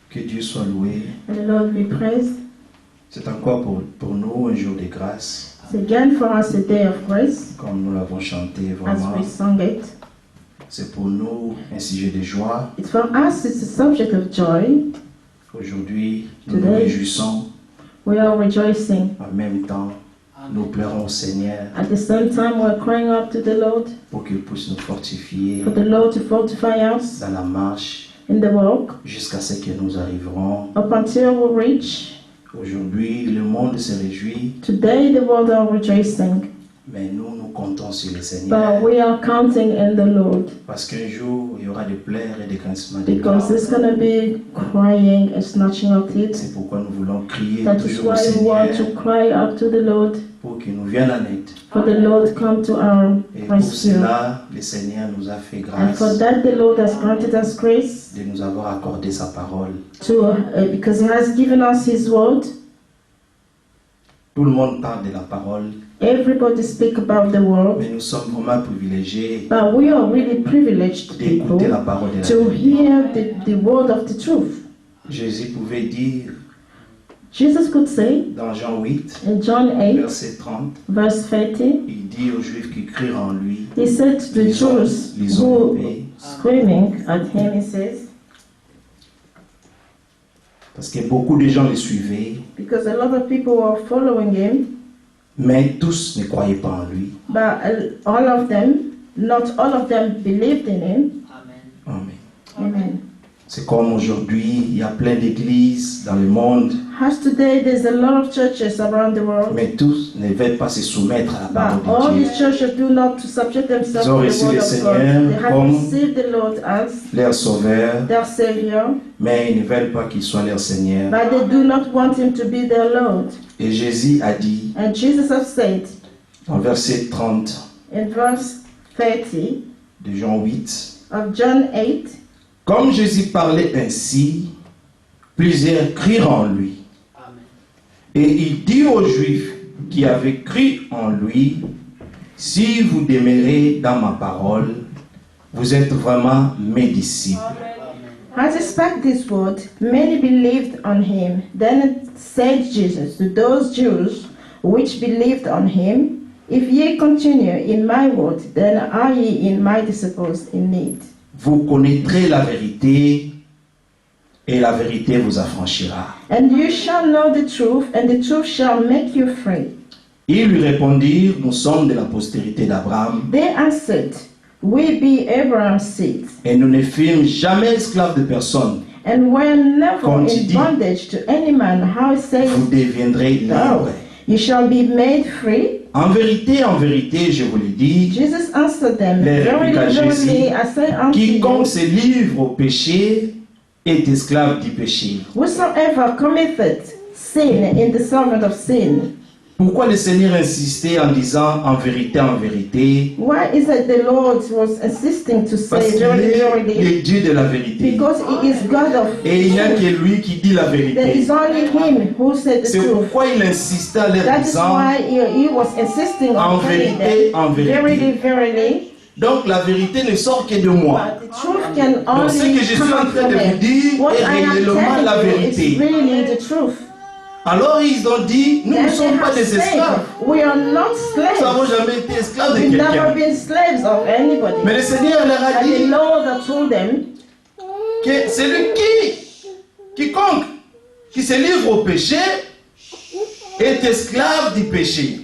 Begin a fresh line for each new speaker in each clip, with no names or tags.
Que Dieu soit loué.
And the Lord be praised.
C'est encore pour nous un jour de grâce,
It's again for us a day of grace,
comme nous l'avons chanté
as
vraiment.
we sung it.
C'est pour nous un sujet de joie.
It's for us, it's a subject of joy.
Aujourd'hui, nous nous
Today.
réjouissons.
We are rejoicing.
En même temps, nous pleurons au Seigneur
At the same time, we're crying out to the Lord
pour qu'il puisse nous fortifier
for the Lord to fortify us
dans la marche
in the walk
jusqu'à ce que nous arriverons.
up until we reach.
Aujourd'hui, le monde se réjouit,
Today, the world are rejoicing,
mais nous comptons sur le Seigneur.
but we are counting in the Lord
Parce qu'un jour, il y aura des pleurs et des grincements de dents.
because there's going to be crying and snatching of teeth.
C'est pourquoi nous voulons crier
That is
toujours au
why we want
Seigneur
to cry out to the Lord,
pour qu'il nous vienne en aide.
for the Lord come to our
Et pour
rescue.
cela, le Seigneur nous a fait
And for
grâce
that, the Lord has granted us grace
de nous avoir accordé sa parole.
because He has given us His word.
Tout le monde parle de la parole,
Everybody speak about the word,
mais nous sommes vraiment privilégiés
but we are really privileged people
d'écouter la parole de la
to
vérité.
hear the word of the truth.
Jésus pouvait dire
Jesus could say
dans Jean 8,
in John 8,
verset 30,
verse 30,
il dit aux Juifs qui crient en lui,
He said to the Jews
les ont
who
épais,
screaming at Him, He says,
parce que beaucoup de gens le suivaient,
because a lot of people were following Him,
mais tous ne croyaient pas en lui.
but all of them, not all of them believed in Him.
Amen.
Amen.
C'est comme aujourd'hui, il y a plein d'églises dans le monde,
As today, there's a lot of churches around the world,
mais tous ne veulent pas se soumettre à la
but
parole
all
de Dieu.
these churches do not subject themselves
Ils ont
to the
reçu
word
le
of
Seigneur
God. They have
comme
received the Lord as
Leur sauveur,
their Savior,
mais ils ne veulent pas qu'il soit leur Seigneur.
but they do not want Him to be their Lord.
Et Jésus a dit,
And Jesus has said
dans verset 30
in verse 30
de Jean 8,
of John 8,
comme Jésus parlait ainsi, plusieurs crurent en lui. Et il dit aux Juifs qui avaient cru en lui, si vous demeurez dans ma parole, vous êtes vraiment mes disciples.
as he spake this word, many believed on Him. Then said Jesus to those Jews which believed on Him, if ye continue in my word, then are ye in my disciples indeed.
Vous connaîtrez la vérité et la vérité vous affranchira.
And you shall know the truth, and the truth shall make you free.
Ils lui répondirent, nous sommes de la postérité d'Abraham
They answered, We be Abraham's seed,
et nous ne fûmes jamais esclaves de personne.
and were never
Comme tu
in
dis,
bondage to any man. How it says,
Vous deviendrez libres.
You shall be made free.
En vérité, je vous le dis,
Jesus answered them,
Les
Verily,
répliqua Jésus,
verily, I say unto
quiconque
you,
se livre au péché est esclave du péché.
whosoever committeth sin in the servant of sin.
Pourquoi le Seigneur insistait en disant en vérité,
Why is it the Lord was insisting to
parce
say
qu'il
verily,
est
verily?
le Dieu de la vérité.
Because He is God of
Et il n'y a
truth.
que lui qui dit la
There
vérité.
is only Him who said the
C'est
truth.
pourquoi il insistait en leur
That is
disant,
why he was insisting
En
on telling
vérité, en
them,
vérité.
verily, verily.
donc la vérité ne sort que de moi.
But the truth can
Donc ce
only
que je suis
come
en
out
train
from
de vous
Him.
dire
What
est
I am
réellement la
telling you is
vérité.
really the truth.
Alors ils ont dit, nous ne
Then they
sommes pas
have
des
said,
esclaves.
we are not
Nous n'avons
slaves.
jamais été esclaves de
We've never
quelqu'un.
been slaves of anybody.
Mais le Seigneur leur a
And the
dit
Lord had told them,
que celui quiconque qui se livre au péché est esclave du péché.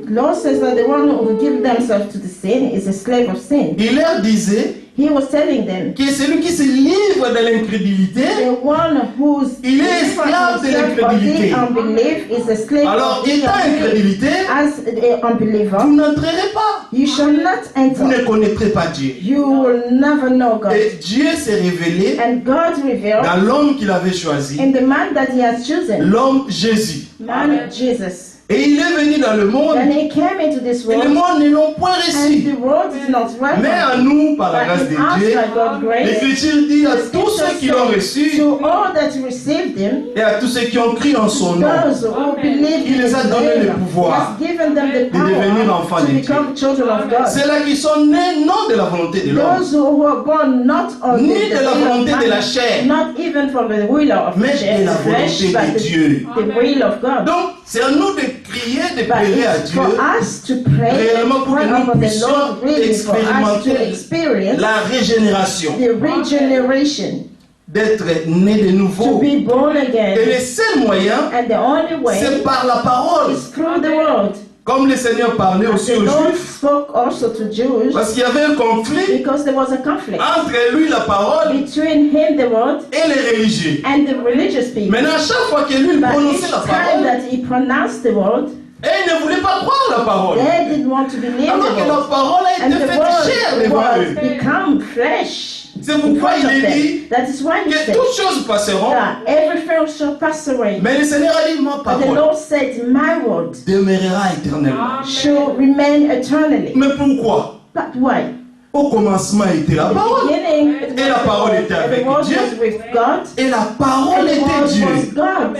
the Lord says that the one who will give themselves to the sin is a slave of sin.
Il leur disait
He was telling them,
que celui qui se livre de l'incrédulité,
the one who's
il est esclave de
of
l'incrédulité.
the unbelief is a slave
Alors,
of the
étant
unbelief.
incrédulité,
As an unbeliever,
vous n'entrerez pas.
you shall not
Vous ne
enter.
connaîtrez pas Dieu.
You will never know God.
Et Dieu s'est révélé
And God revealed
dans l'homme qu'il avait choisi,
in the man that He has chosen,
l'homme Jésus.
man Jesus.
Et il est venu dans le monde,
Then he came into this
et le
world,
monde ne l'ont point
and
reçu.
the world is not welcome.
Mais à nous, par la grâce
But
de
in us,
Dieu,
by God's grace,
l'Écriture dit à
the
tous ceux qui l'ont reçu
to all that received him,
et à tous ceux qui ont cru en son nom,
those who believed
il
in
les a
his
donné le
name,
pouvoir
he has given them the
de devenir enfants
power
de
to
Dieu.
become children of God.
C'est-là qui sont nés non de la volonté de l'homme,
Those who were born not of
ni
the
de la
will of
volonté de la
man,
chair,
not even from the will of
mais de la
flesh,
volonté
but
de Dieu.
the will of God.
Donc, c'est à nous de crier, de
But
pleurer à
it's
Dieu,
for us to pray
réellement
and
pour que
cry
nous
upon the
puissions
Lord, really for us to
expérimenter
experience
la régénération,
the regeneration,
d'être né de
to
nouveau.
be born
Et
again.
le seul moyen,
And the only way
c'est par la parole.
is through the word.
Comme le Seigneur parlait
As
aussi
the
aux
Lord
Juifs,
spoke also to Jews,
parce qu'il y avait un conflit
because there was a conflict
entre lui, la parole,
between him, the word,
et les religieux.
and the religious people.
Maintenant, à chaque fois que lui il
But
prononçait
each
la
time
parole,
that he pronounced the word,
et il ne voulait pas croire la parole.
they didn't want to believe
Alors que
the
la
word.
parole a
And
été
the
faite chair
word
devant
was
eux.
become flesh
C'est
in
pourquoi
front
il
of
est
them.
dit
That is why he
que
said
toutes choses passeront,
that everything shall pass away.
mais le Seigneur a dit, ma
But the
parole
Lord said, my word
demeurera éternellement.
shall remain eternally.
Mais pourquoi?
But why?
Au commencement était la
The
parole,
beginning, it was
Et la
the
parole
word,
était
and
avec
the word
Dieu.
was with God,
et la
and
parole
the
était
word was
Dieu.
God.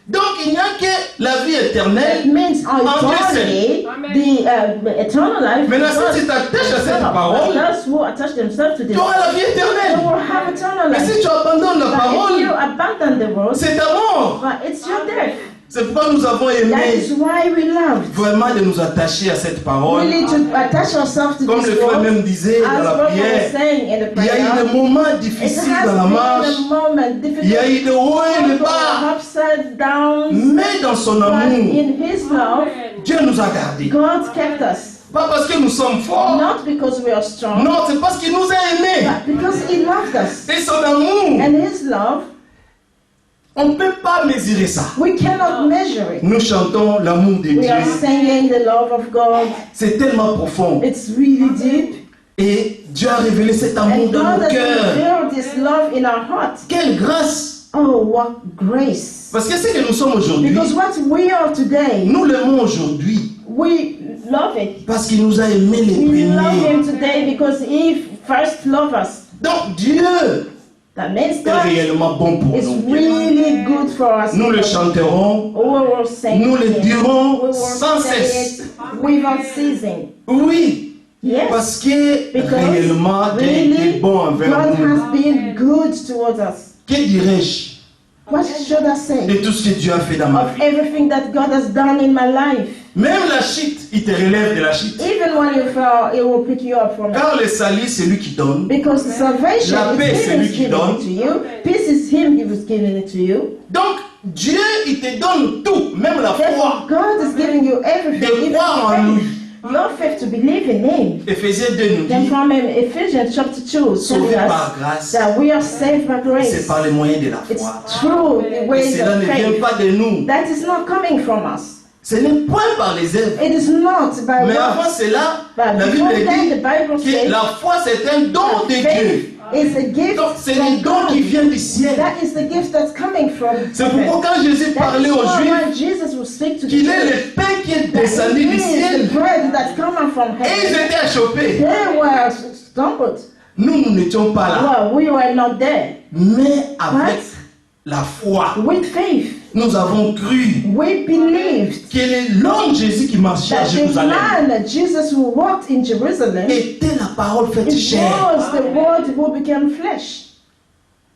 Donc il n'y a que la vie
That
éternelle.
means eternally, the eternal life.
Maintenant,
with God
si tu t'attaches à cette
himself.
parole,
But those who attach themselves to this,
tu auras la vie
they
éternelle.
will have eternal
Mais
life.
si tu abandonnes la
But if
parole,
you abandon the word,
c'est ta mort.
but it's your death.
C'est pourquoi nous avons
That
aimé
is why we love.
vraiment de nous attacher à cette
We
parole.
need to attach ourselves to
Comme
this
le frère
word.
même disait dans
As
la
what we were
prière,
saying in the
il y a eu
prayer,
des moments
it
difficiles
has
dans la marche.
been a moment difficult.
Il y a eu des hauts et des
People
bas.
upside down,
Mais dans son
but
amour,
in His love,
Dieu nous a gardés.
God kept us.
Pas parce que nous sommes forts.
Not because we are strong,
Non, c'est parce qu'il nous a aimés.
but because He loved us.
Et son amour,
And His love,
on ne peut pas mesurer ça.
we cannot measure it.
Nous chantons l'amour de
We are
Dieu.
singing the love of God.
C'est tellement profond.
It's really deep.
Et Dieu a révélé cet amour
And
dans
God
nos
has
cœurs.
revealed this love in our hearts.
Quelle grâce!
Oh, what grace.
Parce que ce que nous sommes aujourd'hui,
Because what we are today,
nous l'aimons aujourd'hui.
we love it.
Parce qu'il nous a aimés les
We love
premiers.
Him today because He first loved us.
Donc Dieu
That means
est
God
réellement bon pour
is
nous.
really good for us.
Nous le chanterons,
We will sing
nous le
it.
dirons
We will
sans
say
cesse.
it without ceasing.
Oui,
Yes.
parce que
Because
réellement Dieu
really,
est bon envers
God
nous.
has been good towards us.
Que dirais-je
What should I say?
de tout ce que Dieu a fait dans ma
Of
vie?
everything that God has done in my life.
Même la chute, il te relève de la chute.
Even when you fall, it will pick you up from it.
Car le salut, c'est lui qui donne.
Because salvation
La paix,
is
c'est
Him
lui
who's
qui
giving
donne.
it to you. Peace is Him who's giving it to you.
Donc, Dieu, il te donne tout, même la
Therefore,
foi,
God is giving you everything,
de
even
croire en lui.
faith. Your faith to believe in Him.
Éphésiens 2 nous
Then
dit,
from Ephesians chapter 2,
sauvés
telling
par
us
grâce,
that we are saved by
c'est
grace.
par les moyens de la
It's
foi.
through the
Et
ways
cela
of
ne vient
faith.
pas de nous.
That is not coming from us.
Ce n'est point par les œuvres.
It is not by
Mais avant
works.
cela,
But
la
before
Bible
then, the
dit
Bible
que
says
la foi, c'est un don de
that
Dieu.
faith is a gift
Donc, c'est
from
le don qui
God.
vient du ciel.
That is the gift that's coming from
C'est
heaven.
pourquoi quand Jésus
That
parlait
is
aux
why
Juifs,
when Jesus will speak to the
qu'il est
Jews,
le pain qui est
that
descendu
he
du
is
ciel,
the bread that's coming from
et ils
heaven.
étaient achoppés.
They were stumbled.
Nous n'étions pas là.
Well, we were not there.
Mais avec
But
la foi,
with faith,
nous avons cru
we believed
que l'homme Jésus qui marchait à
that the
Jérusalem
man Jesus who walked in Jerusalem,
était la parole faite
it
chair.
was the word who became flesh.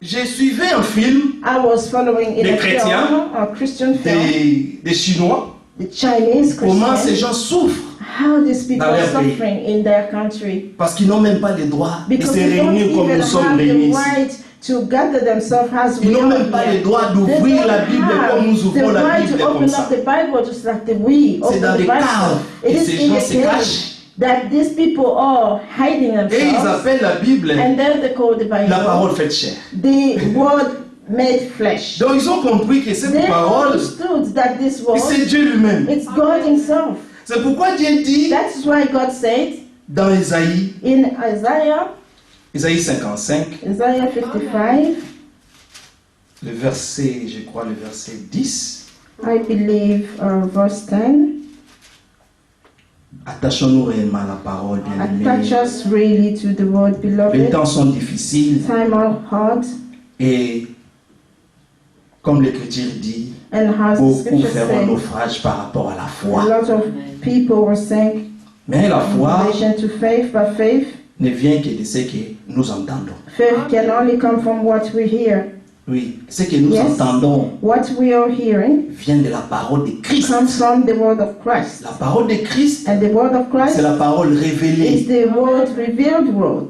J'ai suivi un film
I was following in
Des
a
chrétiens,
film, a Christian film,
des Chinois,
the Chinese
comment ces
Christians,
gens souffrent
how these people
dans
are
leur pays.
suffering in their country.
parce qu'ils n'ont même pas le droit de
Because
se
they don't
réunir comme
even
nous sommes
have
réunis
the
ici.
right to gather themselves as
Ils
we
n'ont
are
même pas le
here.
droit
They
d'ouvrir
don't
la Bible comme nous
have
ouvrons
the
la
right
Bible
to
comme
open
ça.
up the Bible just like we
C'est
open
dans
the
des
Bible.
caves
It
que
is
ces
in
gens
the
se
cave
cachent.
that these people are hiding
Et ils
themselves,
appellent la Bible
and then they call the
la
Bible
parole faite chair.
the word made flesh.
Donc ils ont compris que cette
They
parole,
understood that this word,
c'est Dieu lui-même.
it's God Himself.
C'est pourquoi Dieu dit
That's why God said
dans Isaïe,
in Isaiah
55,
55,
le verset 10,
I believe verse 10.
Attachons-nous réellement à la parole,
Attach
bien-aimés.
us really to the word,
Les
beloved.
temps sont difficiles
Time are hard,
et, comme l'Écriture dit,
and as the
beaucoup
scripture
feront
says,
naufrage par rapport à la
a
foi.
lot of people will sink
Mais la
in
foi
relation to faith, but faith
ne vient que de ce que nous entendons.
can only come from what we hear.
Oui, ce que nous
Yes.
entendons
What we are hearing
vient de la parole de Christ.
comes from the word of Christ.
La parole de Christ,
And the word of Christ
c'est la parole
is
révélée.
the word, revealed word.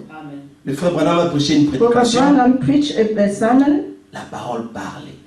Le frère Branham a prêché une
Prophet
prédication.
Branham preached a sermon,
La parole parlée.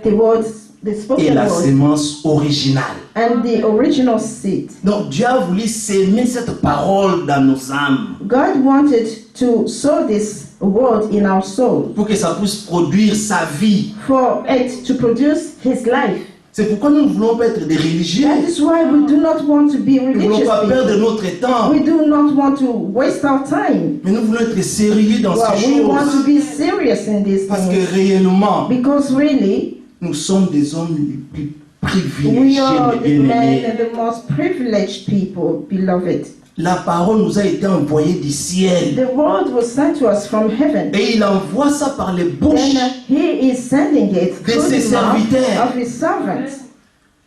the words, the
Et
spoken
la
word,
sémence originale.
and the original seed.
Donc Dieu a voulu s'aimer cette parole dans nos âmes
God wanted to sow this word in our soul
pour que ça puisse produire sa vie.
for it to produce his life.
C'est pourquoi nous ne voulons pas être des religieux.
That is why we do not want to be
Nous ne voulons
religious
pas perdre
people.
notre temps.
We do not want to waste our time.
Mais nous voulons être sérieux dans
Well,
ces
we want to
choses.
be serious in these
Parce que
things
réellement,
because really
nous sommes des hommes les plus
we
privilégiés,
are
mes
the men
bien-aimés.
and the most privileged people, beloved.
La parole nous a été envoyée du ciel.
The word was sent to us from heaven.
Et il envoie ça par les bouches.
Then he is sending it
de
through
ses
the mouth
serviteurs.
of his servants.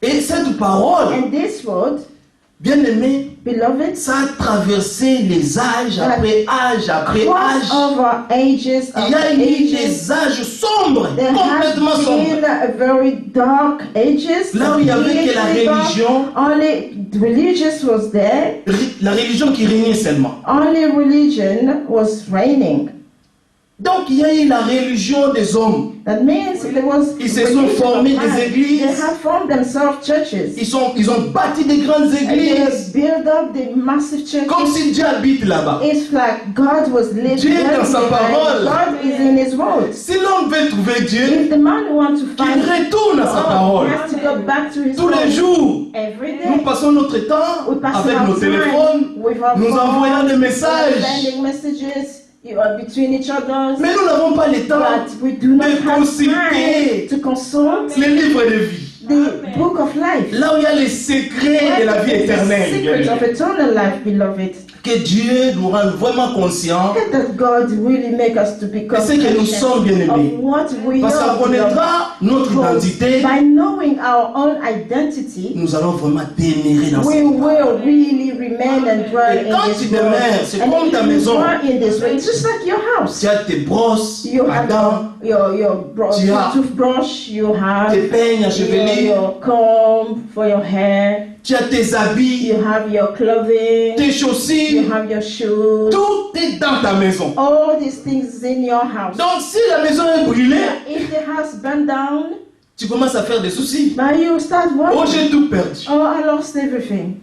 Et cette parole,
And this word,
bien-aimé,
beloved,
ça a traversé les âges après âge après
cross
âge.
over ages
Il y a eu
ages.
des âges sombres,
There has
complètement sombres.
been a very dark ages.
Là où il y avait que la
completely dark.
religion,
Only religious was there.
la religion qui régnait seulement.
Only religion was reigning.
Donc il y a eu la religion des hommes.
That means there was
Ils se sont
religion
formés
of
des
man.
églises.
They have formed themselves churches.
Ils ont bâti des grandes
And they
églises.
build up the massive churches.
Comme si Dieu habite là-bas.
It's like God was living
Dieu est dans sa parole.
God is in His word.
Si l'homme veut trouver Dieu,
If the man wants to
qu'il
find
retourne à sa
God,
parole.
he has to go back to His
Tous
word.
les jours,
Every
nous
day.
passons notre temps
We pass
avec
our
nos
time
téléphones,
with our
nous
phones,
envoyons des messages.
sending messages between each other.
Mais nous n'avons pas le temps
But we do not
de
have
consulter
time to consult
les livres de vie.
the book of life.
Là où il y a les secrets de la vie
The
éternelle.
secret of eternal life, beloved.
Que Dieu nous rende vraiment conscients
Let that God really make us to
de
become
ce que nous sommes, bien
of
aimés.
what we
Parce
are.
qu'on connaîtra notre
Because
identité,
by knowing our own identity,
nous allons vraiment demeurer dans
we
cette
will
parole.
really remain and dwell
Et
in
quand
this
tu
world.
demeures, c'est
And
comme
if
ta
you
maison.
dwell in this way, it's just like your house.
Tu as tes brosses
You
à
have
dents, Tu as
toothbrush, you have
tes peignes à chevelure,
your comb for your hair,
tu as tes habits,
you have your clothing,
tes
you
chaussures.
have your shoes.
Tout est dans ta maison.
All these things in your house.
Donc si la maison est brûlée,
If the house burned down,
tu commences à faire des soucis.
now you start
Oh,
wondering,
j'ai tout perdu.
oh, I lost everything.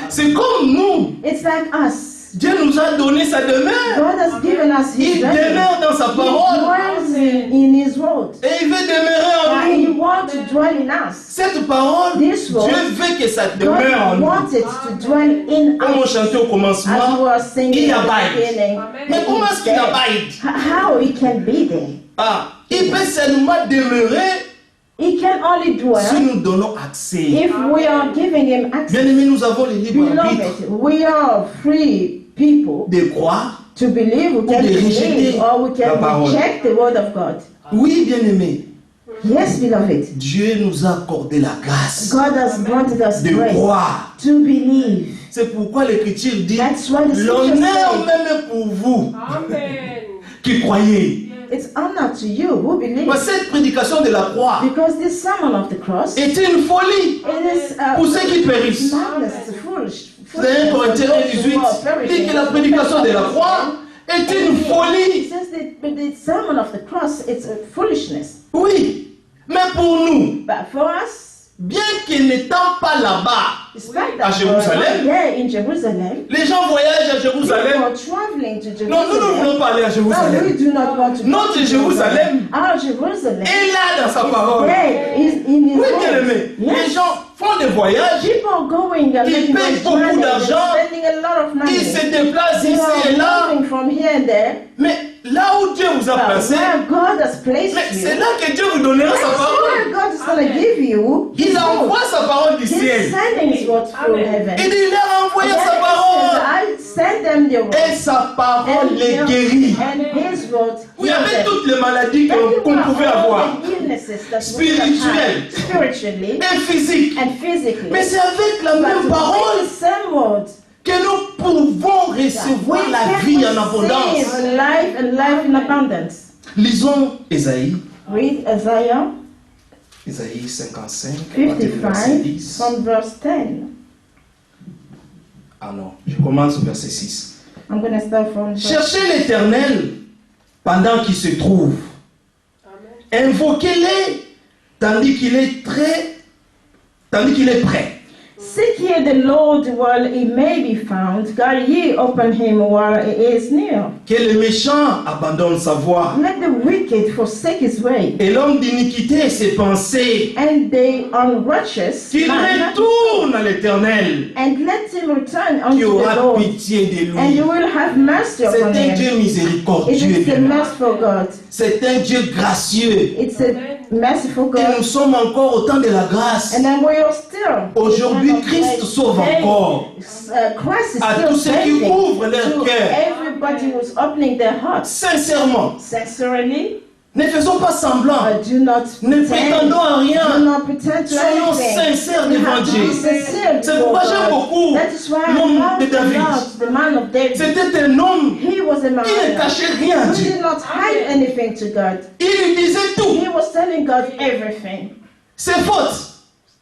C'est comme nous.
It's like us.
Dieu nous a donné sa demeure.
God has given us His
Il
dwelling.
demeure dans sa
He
parole.
dwells in His word.
Et il veut demeurer
And
en
He
nous.
wants to dwell in us.
Cette parole,
This word,
Dieu veut que ça demeure en
God
nous.
wants it to dwell in
Comme on
us.
chantait au
As we
commencement,
were singing
il
at the
abide.
beginning.
Mais comment est-ce qu'il
There.
abide?
How He can be there?
Ah, il peut seulement demeurer
He can only
si
dwell
nous donnons accès.
if we are giving Him access.
Bien aimé, nous avons le libre arbitre
Beloved, we are free people
de croire.
to believe. We can
de
believe
rejeter
or we
la
can
parole.
reject the word of God.
Oui, bien aimé,
Yes, beloved.
Dieu nous a accordé la grâce
God has granted us
de
grace
croire.
to believe.
C'est pourquoi l'Écriture dit
That's why the scripture
l'honneur
says,
même est pour vous
Amen.
qui croyez.
it's honor to you who believe.
Parce que cette prédication de la croix
Because this sermon of the cross,
est une folie
it is
pour ceux qui périssent.
madness, it's foolish.
Vous avez 1 Corinthiens 1,18 dit que la prédication de la croix est une
It
folie.
says the sermon of the cross, it's a foolishness.
Oui, mais pour nous,
But for us,
bien qu'il n'étant pas là-bas,
despite
à
that,
Jérusalem,
there in Jerusalem,
les gens voyagent à
people
Jérusalem.
are traveling to
Non, nous ne
Jerusalem.
voulons pas aller à
No, we
Jérusalem.
do not want to go
Notre
to
Jérusalem
Our Jerusalem
est là dans sa
is
parole.
there, is in His
Oui, bien aimé.
word.
Les
Yes.
gens font des voyages,
People are going and
Ils
making
payent
their
beaucoup
journey,
d'argent.
they're spending a lot of money.
ils se déplacent
They
ici et
are
là.
moving from here and there.
Mais là où Dieu vous a placé,
where God has placed
mais
you,
c'est là que Dieu vous donnera sa
that's
parole.
where God is going to give you His
Il
word.
envoie sa parole du
He's
ciel.
sending His word from heaven.
Il dit, il leur a envoyé
And
sa
then
parole.
I send them the word.
Et sa parole les guérit.
And His word
Vous
heals
avez
them.
toutes les maladies qu'on pouvait avoir,
The illnesses that we have had, spiritually
et physiques.
and physically.
Mais c'est avec la
But
même
with
parole
the same word,
que nous pouvons recevoir
we
la
can
vie en abondance.
receive life and life in abundance.
Lisons Ésaïe,
Read Isaiah
Ésaïe 55, à partir du verset
55
10.
from verse 10.
Ah non, je commence au verset 6.
I'm going to start from verse
Cherchez l'Éternel pendant qu'il se trouve. Invoquez-le tandis qu'il est prêt.
Seek ye the Lord while he may be found. Call ye upon him while he is near.
Que le méchant abandonne sa voie
Let the wicked forsake his way,
et l'homme d'iniquité ses pensées.
and the unrighteous
Qu'il
man,
retourne à l'Éternel
and let him return
qui
unto the
aura
Lord,
pitié de
and
lui.
you will have mercy
C'est
upon
un
him.
Dieu
It
miséricordieux.
is the
bien-aimé.
merciful God.
C'est un Dieu gracieux.
It's a merciful
Et nous
God.
sommes encore au temps de la grâce.
And then we are still.
Aujourd'hui, Christ sauve encore
Christ is
à
still
tous ceux qui
saving
ouvrent leur
to
cœur.
everybody who's opening their hearts.
Sincèrement,
Sincerely,
ne faisons pas semblant.
do not
Ne
pretend.
prétendons à
Do
rien.
not pretend to
Soyons
anything.
sincères
You
devant
have to
Dieu.
be sincere
C'est
before
pourquoi j'aime
God.
beaucoup
That is why I
l'homme
love
de David.
the man of David.
C'était un homme
He was a man
qui ne cachait rien à
who
Dieu.
did not hide anything to God.
Il lui disait tout.
He was telling God everything.
Ses fautes.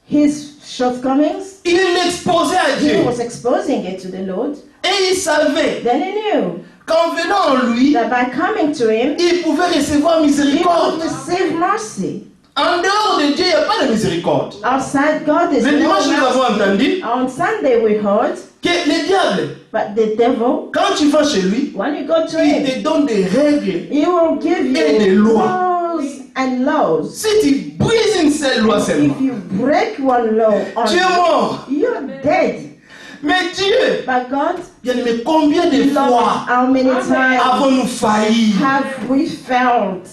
His shortcomings,
Il l'exposait à
he
Dieu.
was exposing it to the Lord.
Et il savait
Then he knew
qu'en venant en lui,
that by coming to him,
il pouvait recevoir
he would
miséricorde.
receive mercy.
En dehors de Dieu, il n'y a pas de miséricorde.
Outside God is
Le
no
dimanche, nous avons
mercy.
entendu
On Sunday we heard,
que le diable,
but the devil,
quand tu vas chez lui,
when you go to
il
him,
te donne des règles.
he will give
Et des
you
lois.
laws and laws.
Si tu brises une seule loi seulement,
If you break one law,
tu es mort.
you're dead.
Mais Dieu,
But God,
bien aimé, combien de fois
how many times
avons-nous failli?
have we failed?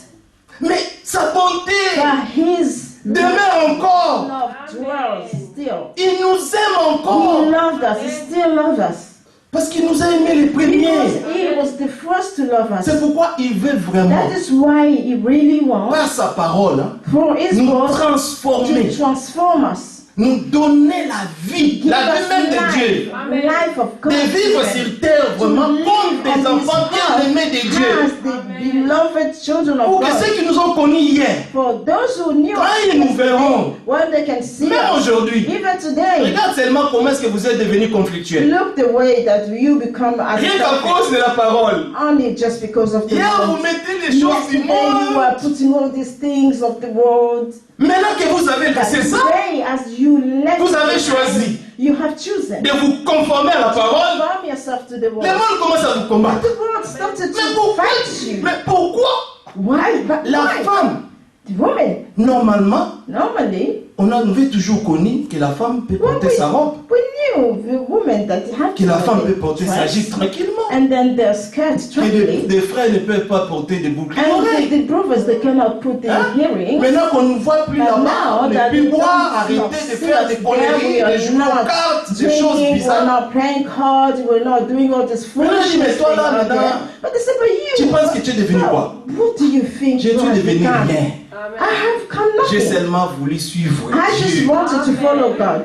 Mais sa bonté
But His
demeure encore.
love dwells still.
Il nous aime
He
encore.
loved us. He still loves us.
Parce qu'il nous a aimés les
Because
premiers.
He was the first to love us.
C'est pourquoi il veut vraiment,
That is why He really wants
par sa parole, hein,
for His
nous
word
transformer,
to transform us.
nous donner la vie
Give
même
us
de Dieu.
life of God.
De vivre sur terre vraiment comme des enfants bien-aimés de Dieu.
As the beloved children of
Pour que
God.
ceux qui nous ont connus hier,
For those who knew
quand
us
ils nous verront,
when they can see
même
us,
aujourd'hui,
even today,
regarde seulement comment est-ce que vous êtes devenus conflictuels.
look the way that you become as
Rien qu'à cause de la parole.
only just because of the
Hier, vous
world.
mettez les choses du
Yesterday you were
monde.
putting all these things of the world.
Maintenant que vous savez que
But
c'est ça,
today, as you left,
vous avez choisi
you have chosen
de vous conformer à la parole.
conform yourself to the
Le
world.
monde commence à vous combattre.
The world started
Mais
to
pourquoi?
fight you.
Mais pourquoi?
Why? But
La
why?
femme,
The woman,
normalement,
normally,
on avait toujours connu que la femme peut
when
porter sa robe,
we knew the woman that had
que la
to
femme
wear
peut
the
porter sa
dress,
jupe tranquillement,
and then their skirt
que
strictly,
des frères ne peuvent pas porter des boucles
and
d'oreilles.
the brothers they cannot put their
Hein?
earrings.
Maintenant qu'on ne voit plus
But
là-bas,
now
on ne
that
peut plus
we
boire,
don't
arrêter de
see
faire
us
des
there,
conneries,
we
de
are
jouer aux
not
cartes, des choses
drinking, we're
bizarres.
not playing cards, we're not doing all this
Maintenant, je dis, mais
foolishness
toi, là,
thing out there.
maintenant,
But they say, but
tu
you,
penses que tu es devenu quoi?
what do you think
J'ai
you
dû
have
devenir
become?
rien.
I have come
J'ai
nothing.
seulement voulu suivre
I just
Dieu.
wanted to follow God.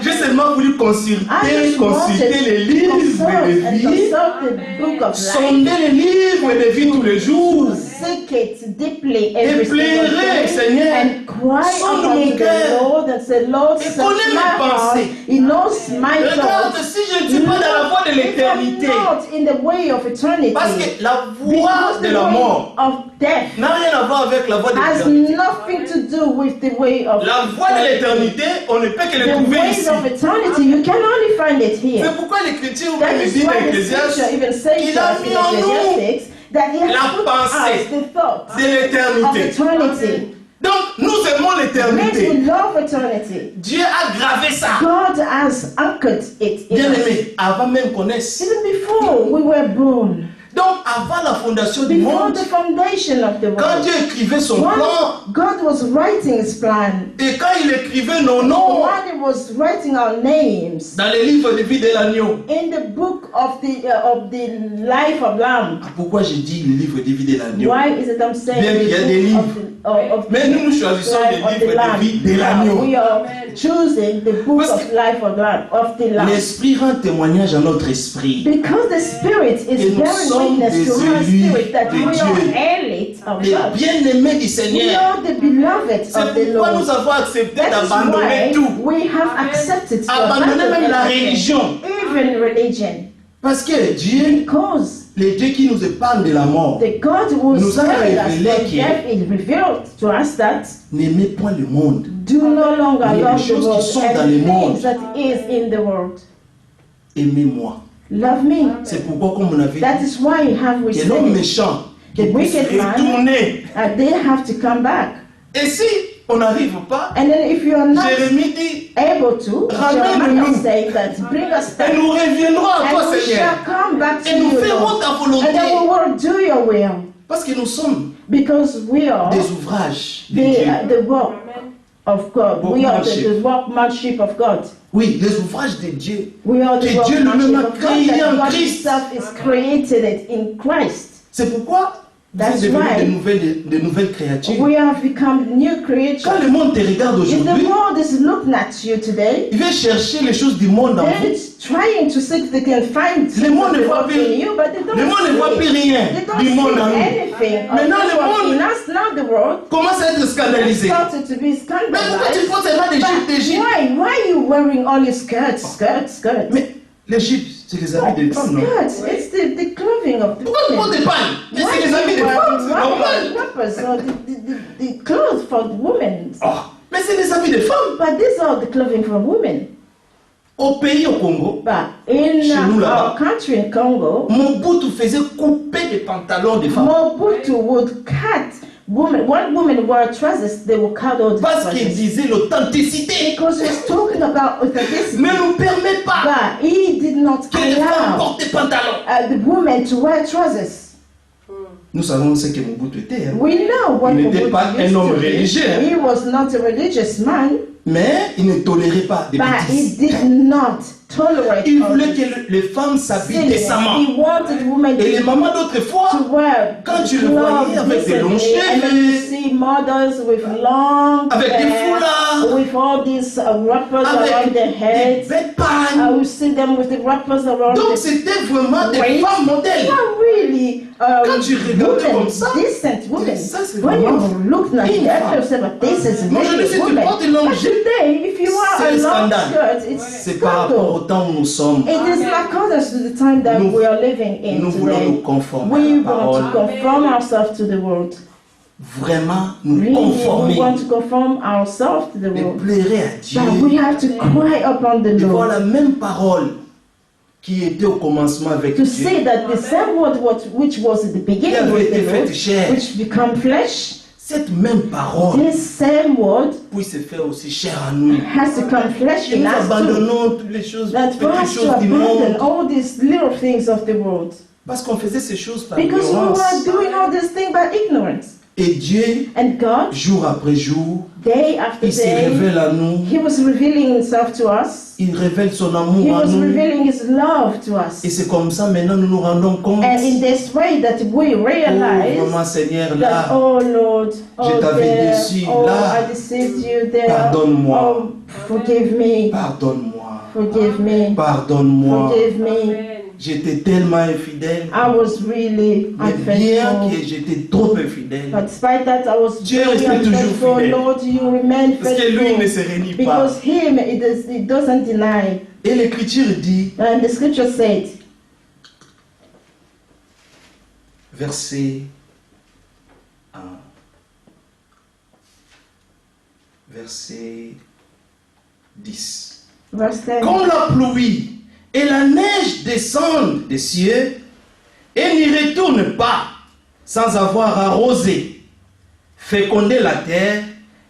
J'ai seulement voulu
I
consulter
just wanted
les
to
livres
consult
de
and
vie,
consult the book of life.
sonder les livres de vie tous les jours.
Seek it deeply
Et
every single
plairer,
day
Seigneur,
and cry
sonde
unto
mon
the
cœur.
Lord and say, Lord,
Et
search
connais
my
mes
heart.
pensées.
He knows my
Regarde,
thoughts.
si je ne suis pas dans la voie de l'éternité,
If I'm not in the way of eternity,
parce que la voie
because
de
the
la
way
mort
of death
n'a rien à voir avec la voie de
has
l'éternité.
nothing to do with the way of
La voie de l'éternité, on ne peut que le
The
trouver
ways
ici.
of eternity, you can only find it here.
C'est pourquoi l'Écriture
That
me
is
dit dans
why the
Ecclésiaste
scripture even says
qu'il
to
a
us in
mis en nous
Ecclesiastes that he has
la
put
pensée
us the thought
de
of
l'éternité.
eternity.
Donc, nous aimons
Means we
l'éternité.
love eternity.
Dieu a gravé ça.
God has anchored it in
Bien
us.
aimé, avant même qu'on naisse.
Even before we were born.
Donc, avant la fondation du
Before
monde,
the foundation of the
quand
world,
Dieu écrivait son
when
plan,
God was writing His plan,
et quand il écrivait nos noms
when He was writing our names
dans les livres de vie de l'agneau.
in the book of the life of Lamb.
Pourquoi j'ai dit le livre de vie de l'agneau?
Why is it I'm saying
Bien qu'il y a des
the
livres.
book of the
Mais nous choisissons
life
les
of the
livres de
Lamb?
vie de l'agneau.
We are choosing the book
Parce
of life of the Lamb.
L'Esprit rend témoignage à notre esprit.
Because the Spirit
Et
is
nous
bearing
sommes
witness to
des
our
élus
spirit that
de
we
Dieu.
are elite of
Les
God.
bien-aimés du
We
Seigneur.
are the beloved
C'est
of the
pourquoi
Lord.
nous avons accepté
That is
d'abandonner
why
tout.
we have accepted to
Abandonner
abandon
même la
everything,
religion.
even religion.
Parce que Dieu,
Because
le Dieu qui nous épargne de la mort,
the God who
nous a
saved us
révélé
from
que-
death is revealed to us that
n'aimez point le monde.
do no longer
Mais les
love the
choses qui
world
sont
and
dans
the
le monde.
things that is in the world.
Aimez-moi.
Love me.
C'est pourquoi, comme on avait
That
dit,
is why have we
que l'homme
said
méchant
the
qui puisse
wicked man,
retourner.
they have to come back.
Et si on n'arrive pas,
And then if you are not
Jérémie dit,
able to,
Ramène-nous.
Jeremiah say that bring us
et
back,
nous reviendrons à toi,
and we
Seigneur.
shall come back to
Et nous
you,
ferons
Lord.
ta
And then we
volonté.
will do your will,
Parce que nous sommes
because we are
des ouvrages de Dieu.
the work of God. We are the workmanship of God.
Oui, les ouvrages de Dieu.
We are the
Que Dieu
workmanship
lui-même a
of God.
créé
That
en
God
Christ.
Himself is created it in Christ.
C'est pourquoi vous
That's
êtes devenus
why
de nouvelles créatures.
we have become new creatures.
Quand le monde te regarde
If the
aujourd'hui,
world is looking at you today,
il va chercher les choses du monde en
they're
vous.
trying to see if they can find
Le monde ne
something
voit
in
plus,
you, but they don't
le monde ne voit
see
plus
it.
rien
They don't
du
see
monde en nous.
anything.
Maintenant,
of
le
what's
monde
in us now, the world
commence à être scandalisé.
started to be
Mais pourquoi tu
scandalized.
portes seulement des
But
d'Égypte?
why are you wearing all your skirts?
Mais l'Égypte, c'est les habits des femmes, non?
Skirts. It's the clothing of the
Pourquoi tu portes
women.
des pannes? Mais
Why
c'est les
do
habits
you
des
wear
femmes,
the
c'est normal.
wrappers or the clothes for the women?
Oh, mais c'est les habits des femmes.
But these are the clothing for women.
Au pays, au Congo,
But in
Chez nous, là-bas.
our country in Congo,
Mobutu faisait couper des pantalons des femmes.
Mobutu would cut women. When women wear trousers, they will cut all the
Parce qu'il
trousers.
disait l'authenticité.
Because he was talking about authenticity.
Ne nous permet pas
But he did not
que les femmes
allow
portent des pantalons.
the women to wear trousers.
Nous savons ce que Mobutu était. Hein.
We know what
Il n'était
Mobutu
pas un
used
homme
to be.
religieux.
He was not a religious man,
Mais il ne tolérait pas des
but he
bêtises.
did not tolerate
Il
all
voulait
this
que les femmes s'habillent
sin.
décemment.
He wanted women
Et les
to
mamans d'autrefois,
wear
quand tu le voyais avec des longs
decently, and then you
cheveux,
see mothers with long
avec des
hair,
foulards,
with all these wrappers
avec
around their
des
heads.
belles
I
pagnes.
will see them with the wrappers around
Donc
their
c'était vraiment des
waist.
femmes modèles.
They are really
Quand tu regardais
women,
comme ça,
decent women.
ça, c'est
When
vraiment
you look at
une
them,
femme.
you say, but this is
Mais aujourd'hui,
really
si tu
woman.
portes une longue
But
jupe,
today, if you wear
c'est
a
le
long
scandale.
skirt, it's
C'est par rapport au
scandal.
temps où nous sommes.
It is in accordance to the time that
Nous-
we are living in
Nous voulons nous
today.
conformer
We
à la
want
parole.
to conform ourselves to the world.
Vraiment nous
Really, we
conformer.
want to conform ourselves to the
Et
world.
pleurer à Dieu.
But we have to cry upon the
De voir
Lord.
la même parole qui était au commencement avec
To
Dieu.
say that the same word which was at the
Qui
beginning
avait
with
été
the
faite
Lord,
chair.
which become flesh,
Cette même parole
this same word
puisse se faire aussi chair à nous.
has to come flesh
Et
in
nous
us too.
abandonnons toutes les choses,
That for
petites
us to
choses du
abandon
monde.
all these little things of the world.
Parce qu'on faisait ces choses par
Because we
ignorance.
were doing all these things by ignorance.
Et Dieu,
And God,
jour après jour,
day after
il se
day,
révèle à nous.
He was revealing Himself to us.
Il révèle son
He
amour à
was
nous.
revealing His love to us.
Et c'est comme ça maintenant nous nous rendons compte.
And in this way that we
Oh,
realize
vraiment Seigneur,
that,
là,
oh Lord, oh
je t'avais
there,
déçu,
oh
là.
I deceived you there,
Pardonne-moi.
oh forgive me,
pardonne-moi,
forgive me,
pardonne-moi.
forgive me.
J'étais tellement infidèle.
I was really
Mais bien
unfaithful.
que j'étais trop infidèle.
But despite that, I was
Dieu
very
restait toujours
unfaithful.
fidèle.
Lord, you remain
Parce que lui il ne
faithful.
se renie pas.
Because Him, it doesn't deny.
Et l'écriture dit,
And the scripture said,
verset 1, verset 10.
verse 10,
Quand la pluie et la neige descendent des cieux et n'y retournent pas sans avoir arrosé, fécondé la terre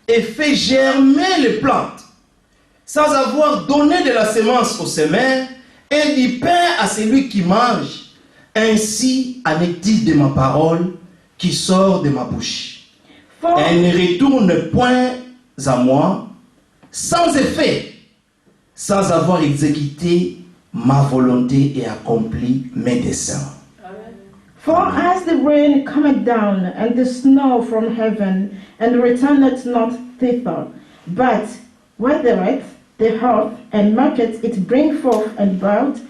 et fait germer les plantes, sans avoir donné de la semence au semeur et du pain à celui qui mange, Ainsi en est-il de ma parole qui sort de ma bouche.
For,
Elle ne retourne point à moi sans effet, sans avoir exécuté ma volonté et accompli mes desseins.
for as the rain cometh down, and the snow from heaven, and returneth not thither, but wethereth the earth, and maketh it bring forth and bud,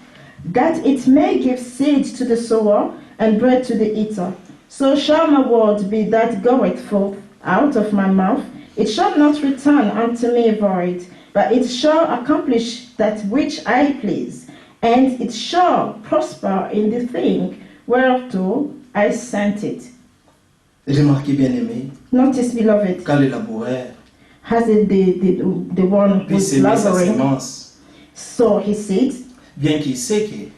that it may give seed to the sower, and bread to the eater. So shall my word be that goeth forth out of my mouth. It shall not return unto me void, but it shall accomplish that which I please, and it shall prosper in the thing whereto I sent it.
Remarquez bien aimé,
Notice, beloved,
quand le laboureur
has the one
peut
who's
s'aimer sa
laboring
semence,
sow his seed,
bien qu'il sait que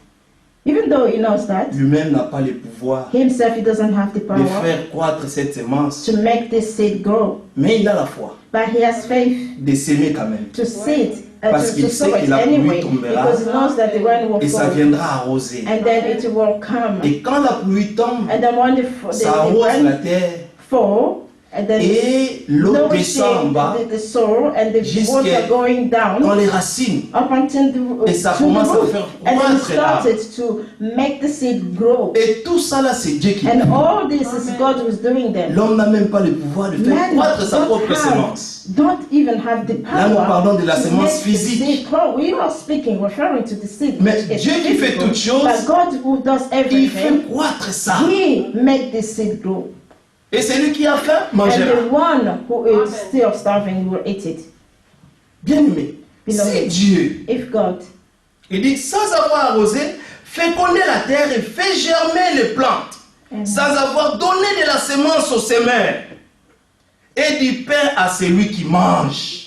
even though he knows that
lui-même n'a pas le pouvoir
himself he doesn't have the
de
power
faire croître cette semence,
to make this seed grow,
mais il a la foi
but he has faith
de s'aimer quand même.
to seed,
Parce qu'il
to sow
sait
it
que la pluie
anyway,
tombera
because he knows that the rain will
et ça
fall,
viendra arroser.
and then it will come,
Et quand la pluie tombe,
and then when the
ça arrose la
rain
terre
fall, and then
et l'eau descend en bas
the soil and the
jusqu'à-
water going down
dans les racines.
up until
Et ça
to the
commence à
roof,
faire
and then
croître là.
started to make the seed grow.
Et tout ça là, c'est Dieu qui le
And
fait.
all this is God who's doing them.
L'homme n'a même pas le pouvoir de faire
Man
croître sa propre
don't
semence.
even have the
Là, nous
power
parlons de la
to
semence
make the
physique.
seed grow. We are speaking, referring to the seed.
Mais
which is
Dieu qui fait
physical.
toutes choses,
But God who does
il fait
everything,
croître ça.
He make the seed grow.
Et celui qui a faim
And
mangera.
the one who is still starving will eat it.
Bien aimé, si
Beloved,
Dieu,
if God,
il dit, sans avoir arrosé, féconder la terre et fait germer les plantes,
Amen.
sans avoir donné de la semence aux semeurs, et du pain à celui qui mange.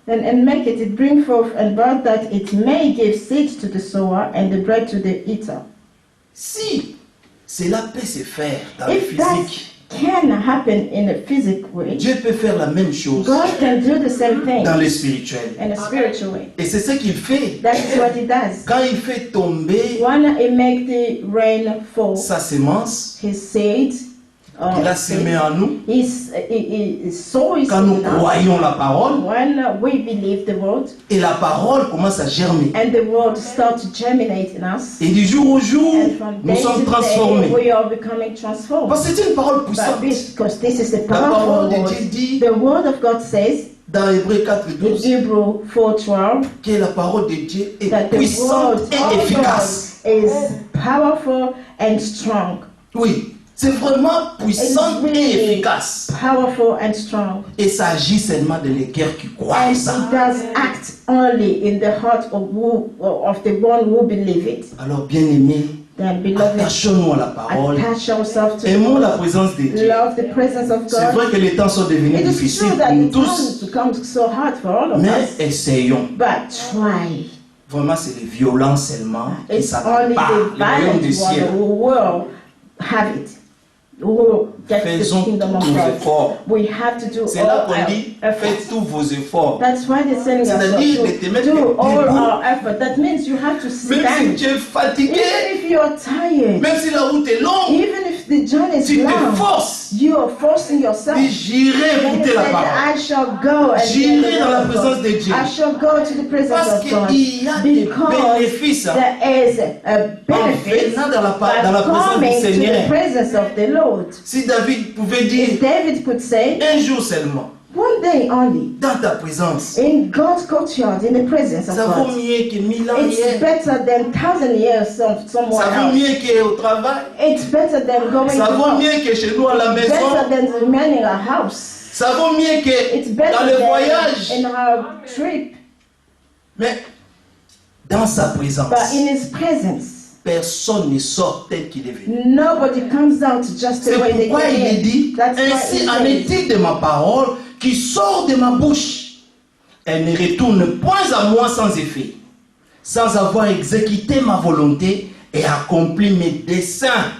and make it, it bring forth and bud that it may give seed to the sower and the bread to the eater.
Si cela peut se faire dans le
If that
physique,
can happen in a physical way,
Dieu peut faire la même chose
God can do the same thing
dans le spirituel.
in a spiritual way.
Et c'est ce qu'il fait.
That is what He does.
Quand il fait tomber
When He make the rain fall,
sa semence,
His seed,
il a semé en nous.
He sows
Quand nous
in us.
croyons la parole,
When we believe the word,
et la parole commence à germer.
and the word starts to germinate in us,
Et du jour au jour,
and from
nous
day
sommes
to
transformés.
day we are becoming transformed.
Parce que c'est une parole
But
puissante.
because this is a
La parole
powerful
de
word,
Dieu dit
the word of God says
dans Hébreux
in
4:12
Hebrew 4:12
que la parole de Dieu est
that the word
puissante
of
et
God
efficace.
is powerful and strong.
Oui, c'est vraiment puissant
It's
et
really
efficace.
powerful and strong.
Et ça agit seulement dans les cœurs qui croient
And
ça.
it does act only in the heart of the one who believe it.
Alors, bien aimés,
Then, beloved,
attachons-nous à la parole.
attach ourselves to
Aimons la
God.
présence de Dieu.
Love the presence of
C'est
God.
vrai que les temps sont devenus
It is
difficiles
true
pour
that
nous
the
tous,
times become so hard for all of
mais
us,
essayons.
but try.
Vraiment, c'est les violents seulement qui
It's
s'attendent
only
pas.
the
Le royaume des
violent one
cieux.
who will have it, who will get the
Faisons
kingdom of
tous nos
God.
efforts.
We have to do
C'est là
all
qu'on
our
dit,
efforts.
faites tous vos efforts.
That's why they're telling us
C'est-à-dire de te
to
mettre
do all
debout.
our effort. That means you have to
Même si
stand.
tu es fatigué,
Even if you are tired,
même si la route est longue,
even if the journey is
tu te
long,
forces.
you are forcing yourself.
Dis, j'irai
Then he
écouter la
said,
parole.
I shall go and hear
J'irai
the
dans
word
la
of
présence
God.
de Dieu.
I shall go to the presence
Parce
of God.
qu'il y a des
Because
bénéfices
there is a
en
benefit
venant dans la
by
présence
coming
du
to the
Seigneur.
presence of the Lord.
Si David pouvait dire
If David could say,
un jour seulement,
one day only,
dans ta présence,
in God's courtyard, in the presence of
ça vaut
God,
mieux que 1000 ans
it's
hier.
better than 1,000 years somewhere
Ça vaut
else.
mieux qu'au travail.
It's better than going
Ça
to
vaut
work.
mieux que chez nous à la
Better
maison.
than remaining a house.
Ça vaut mieux que
It's better
dans le
than
voyage.
in our trip.
Mais dans sa présence,
But in His presence,
personne ne sort tel qu'il est venu.
nobody comes out just the
C'est
way they
pourquoi il est
came in.
dit,
That's why
ainsi
He
en
says,
est-il de ma parole qui sort de ma bouche. Elle ne retourne point à moi sans effet, sans avoir exécuté ma volonté et accompli mes desseins.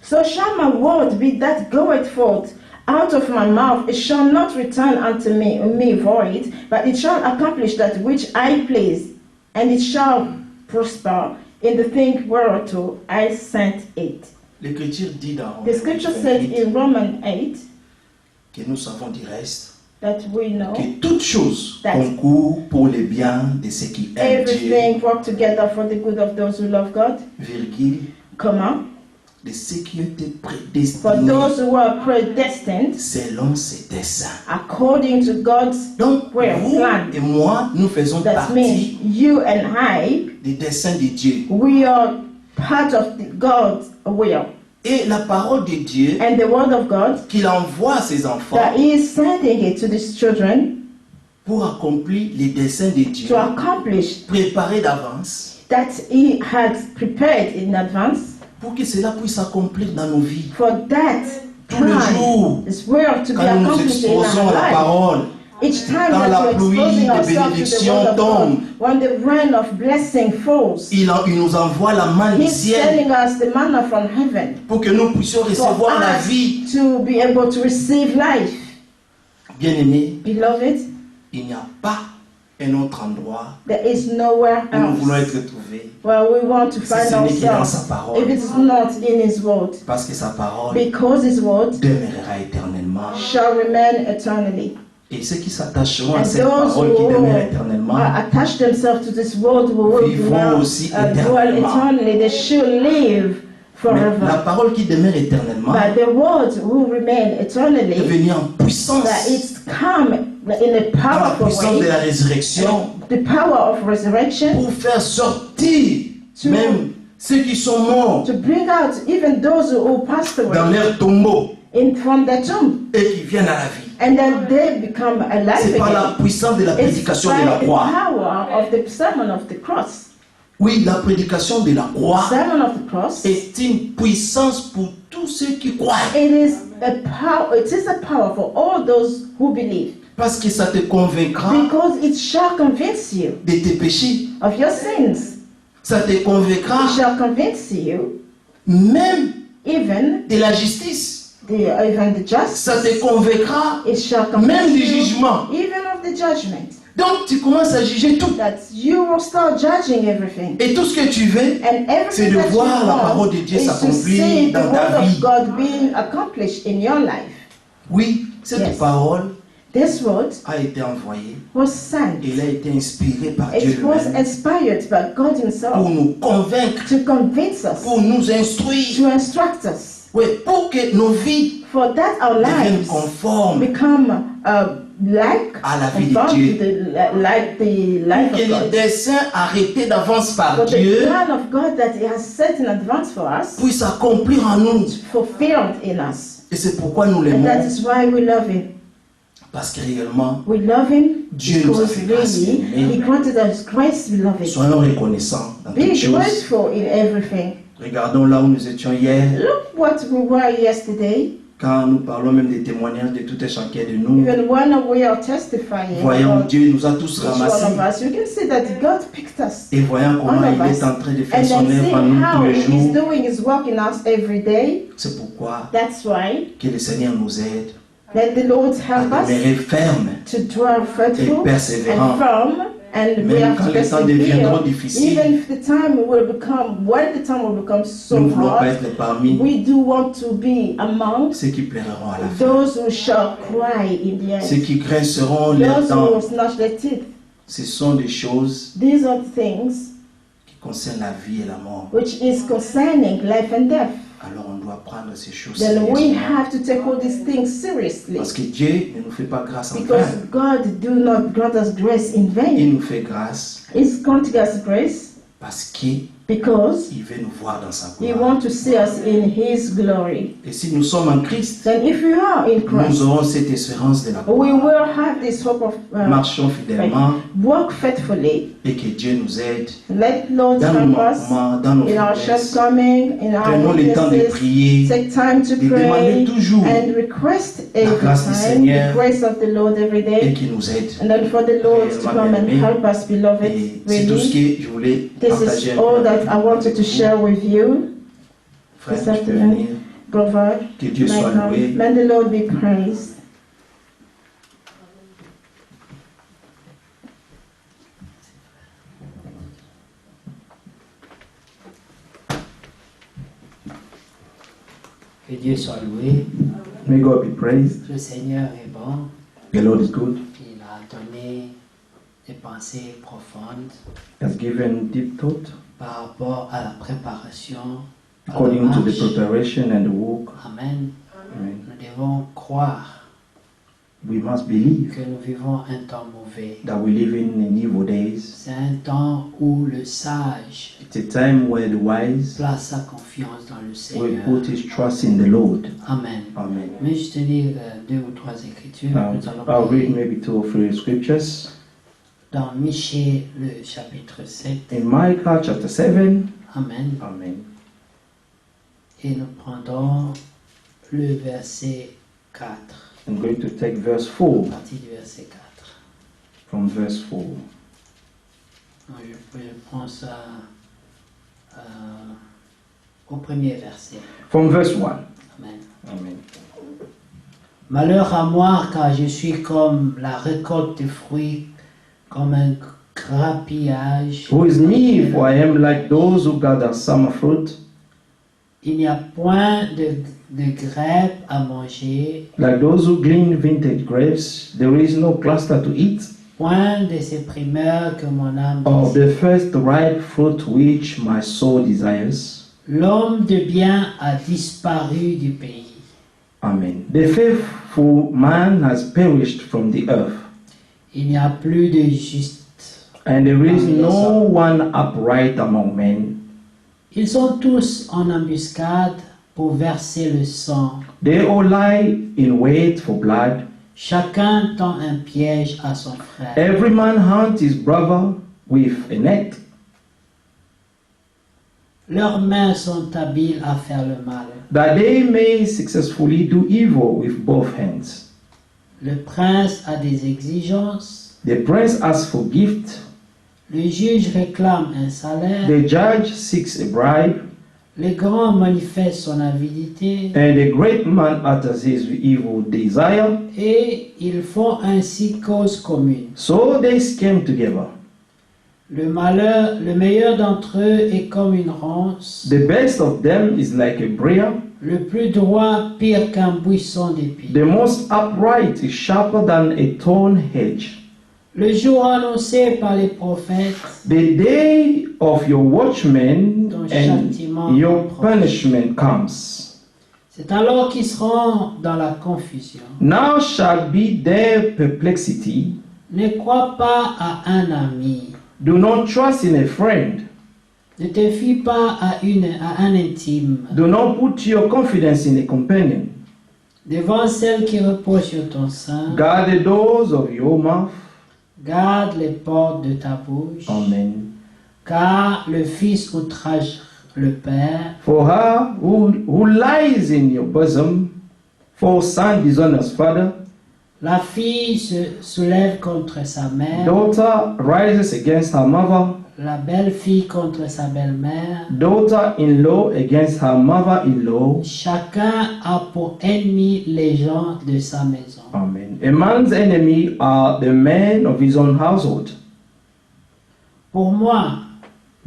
So shall my word be that goeth forth out of my mouth. It shall not return unto me void, but it shall accomplish that which I please, and it shall prosper in the thing whereunto I sent it.
L'Écriture dit dans
The scripture said in Romans 8
que nous savons du reste
that we know
que toutes choses concourent pour le bien de ceux qui aiment
everything
Dieu.
work together for the good of those who love God,
Virgule,
comma,
de ceux qui ont été
for
prédestinés
those who are predestined
selon ses desseins.
according to God's
Donc,
will,
vous
plan.
et moi, nous faisons
That
partie
means you and I,
des desseins de Dieu.
we are part of God's will.
Et la parole de Dieu
And the word of God,
qu'il envoie à ses enfants
that He is sending it to His children
pour accomplir les desseins de Dieu,
to accomplish
préparés d'avance,
that He had prepared in advance,
pour que cela puisse s'accomplir dans nos vies.
for that
Tous les jours,
plan, His will to be
quand nous nous
accomplished in
exposons
our
à la
life.
parole,
Each time
quand
that
la
you're
pluie
exposing
de
ourselves to the
bénédiction
word of
tombe,
God, when the rain of blessing falls,
il nous envoie la manne du
He's
ciel
sending us the manna from heaven
pour que nous puissions
for
recevoir la
us
vie.
to be able to receive life.
Bien-aimés,
Beloved,
il n'y a pas un autre endroit
there is nowhere
où nous voulons
else
être trouvés.
where we want to
Si
find
ce n'est que dans sa
ourselves
parole.
if it is not in His word,
Parce que sa parole
because His word
demeurera éternellement.
shall remain eternally.
Et ceux qui s'attacheront à
And
cette
those
parole qui
who
demeure éternellement,
attach themselves to this word will
vivront aussi
dwell
éternellement.
eternally. They should live
Mais la
forever.
parole qui demeure éternellement
But the word will remain
est
eternally.
venue en puissance,
That it's come in a
dans la
powerful
puissance de la
way,
résurrection,
the power of resurrection,
pour faire sortir
To-
même ceux qui sont morts
to bring out even those who passed
dans
away
leur tombeau
from their tomb,
et qui viennent à la vie.
and then they become alive
C'est par la
again.
puissance de la
It's
prédication de
by
la
the
croix.
power of the sermon of the cross.
Oui, la prédication de la croix
Sermon of the cross.
est une puissance pour tous ceux qui croient.
It is a power. It is a power for all those who believe,
Parce que ça te convaincra
because it shall convince you
de tes péchés.
of your sins.
Ça te convaincra
It shall convince you
même
even
de la justice.
even the just.
Ça te convaincra
It shall
même
convince
du
you
jugement.
even of the judgment.
Donc tu commences à juger tout.
That you will start judging everything.
Et tout ce que tu veux,
And
c'est
everything
de
that you
voir la parole de
want
Dieu
is to
s'accomplir
see the
dans ta
word
vie.
of God being accomplished in your life.
Oui, cette
Yes.
parole
This word
a été envoyée
was sent.
et elle a été inspirée par Dieu
It was
lui-même
inspired by God
pour
Himself
nous convaincre,
to convince us,
pour nous instruire,
to instruct us,
oui, pour que nos vies
for that our
deviennent
lives
conformes
become like
à la vie de
conform
Dieu.
to like the life
Que
of
les
God.
desseins arrêtés d'avance par
For the
Dieu
plan of God that He has set in advance for us,
puissent s'accomplir en nous.
fulfilled in us.
Et c'est pourquoi nous
And
l'aimons.
that is why we love Him.
Parce que réellement,
We love Him
Dieu nous a
because
fait grâce,
really
bien-aimés.
He granted us grace, beloved.
soyons reconnaissants dans
Be
toutes choses.
grateful in everything.
Regardons là où nous étions hier,
Look what we were yesterday.
quand nous parlons même des témoignages de tout un chacun de nous.
Even when we are testifying
Voyons,
about
Dieu nous a tous
each one of
ramassés.
us, you can see that God picked us.
Et voyons comment
All of
il
us.
est en train de faire
And
son
then see
œuvre en nous
how
tous les
He's
jours.
doing His work in us every day.
C'est pourquoi
That's why
que le Seigneur nous aide
let the Lord
à
help us
demeurer fermes
to dwell faithful
et persévérant.
and firm, and we
Même
have
quand
to
les temps deviendront
persevere.
difficiles,
Even if the time will become, when the time will become so
nous ne voulons pas
hard,
être parmi
we do want to be among
ceux qui pleureront à la fin.
those who shall cry in the
Ceux
end.
qui grinceront leurs
Those who
dents.
will snatch their teeth.
Ce sont des choses
These are things
qui concernent la vie et la mort.
which is concerning life and death.
Alors on doit prendre ces choses
Then we
sérieusement.
have to take all these things seriously.
Parce que Dieu ne nous fait pas grâce en
Because
vain.
God do not grant us grace in
Il
vain.
nous fait grâce
He's granting us grace
parce qu'il
because
veut nous voir dans sa
He
gloire.
wants to see us in His glory.
Et si nous sommes en Christ,
Then if we are in
nous
Christ,
aurons cette espérance de la
we
gloire.
will have this hope of
Marchons fidèlement
walk faithfully.
et que Dieu nous aide
Let Lord
dans nos
help us
manquements, dans nos
in our
faiblesses.
shortcoming, in our
Prenons le temps de
weaknesses.
prier,
Take time to
de demander
pray
toujours
and request every
grâce du
time
Seigneur
the grace of the Lord every
et
day.
qu'il nous aide.
And then for the Lord to come and help us, beloved,
Et c'est tout ce
really.
que je voulais
This
partager
is
un peu
all
avec
that I
vous.
wanted to share with you.
Frère,
this
tu peux
afternoon.
venir.
Brother,
Que Dieu soit loué.
may the Lord be praised.
Dieu soit loué.
May God be praised.
Le Seigneur est bon.
The Lord is good.
Il a donné des pensées profondes
He has given deep thought
par rapport à la préparation. à la
according to the
marche.
preparation and the walk.
Amen.
Amen.
Nous devons croire
We must believe
que nous vivons un temps mauvais.
that we live in evil days.
C'est un temps où le sage
It's a time where the wise
place sa confiance dans le
will
Seigneur.
put his trust in the Lord.
Amen.
Amen.
Mais je te lis 2 ou 3 écritures. Nous allons
I'll read
lire
maybe 2 or 3 scriptures.
dans Michée, le chapitre 7.
In Micah chapter 7.
Amen.
Amen.
Et nous prendrons le verset 4.
I'm going to take verse 4.
Partie du verset 4.
From verse 4.
Donc, je prends ça au premier verset.
From verse 1.
Amen.
Amen.
Malheur à moi, car je suis comme la récolte de fruits, comme un grappillage.
Who is me, for I am like those who gather summer fruit,
Il n'y a point de grapes à manger,
like those who glean vintage grapes. There is no cluster to eat,
point de ces primeurs que mon âme
of
désire.
the first ripe fruit which my soul desires.
L'homme de bien a disparu du pays.
Amen. The faithful man has perished from the earth,
Il n'y a plus de juste.
and there is no one upright among men.
Ils sont tous en embuscade pour verser le sang.
They all lie in wait for blood.
Chacun tend un piège à son frère.
Every man hunts his brother with a net.
Leurs mains sont habiles à faire le mal.
That they may successfully do evil with both hands.
Le prince a des exigences.
The prince asks for gift.
Le juge réclame un salaire.
The judge seeks a bribe.
Le grand manifeste son avidité.
And the great man utters his evil desire.
Et ils font ainsi cause commune.
So they scheme together.
Le meilleur d'entre eux est comme une ronce.
The best of them is like a briar.
Le plus droit pire qu'un buisson d'épis.
The most upright is sharper than a thorn hedge.
Le jour annoncé par les prophètes.
The day of your watchmen
Ton
and
châtiment
your
proche.
punishment comes.
C'est alors qu'ils seront dans la confusion.
Now shall be their perplexity.
Ne crois pas à un ami.
Do not trust in a friend.
Ne te fie pas à un intime.
Do not put your confidence in a companion.
Devant celle qui repose sur ton sein,
Guard the doors of your mouth.
garde les portes de ta bouche.
Amen.
Car le fils outrage le père.
For her who lies in your bosom, for son dishonors father,
La fille se soulève contre sa mère.
daughter rises against her mother,
La belle-fille contre sa belle-mère.
daughter-in-law against her mother-in-law.
Chacun a pour ennemi les gens de sa maison.
Amen. A man's enemy are the men of his own household.
Pour moi,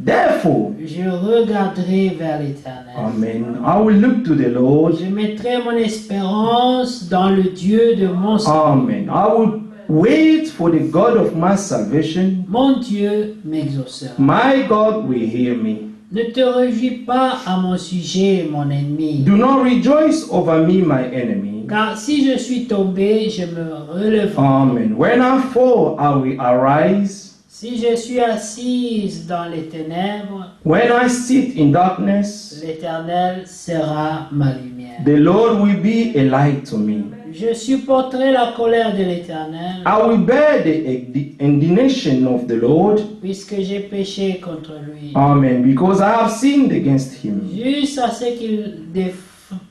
Therefore,
je regarderai vers l'Éternel.
Amen, I will look to the Lord.
Je mettrai mon espérance dans le Dieu de mon salut.
Amen. I will wait for the God of my salvation.
Mon Dieu m'exaucera.
My God will hear me.
Ne te réjouis pas à mon sujet, mon ennemi.
Do not rejoice over me, my enemy.
Car si je suis tombé, je me relèverai.
Amen. When I fall, I will arise.
Si je suis assise dans les ténèbres,
When I sit in darkness,
l'Éternel sera ma lumière.
the Lord will be a light to me.
Je supporterai la colère de l'Éternel,
I will bear the indignation of the Lord.
puisque j'ai péché contre lui.
Amen. Because I have sinned against him.
Jusqu'à ce qu'il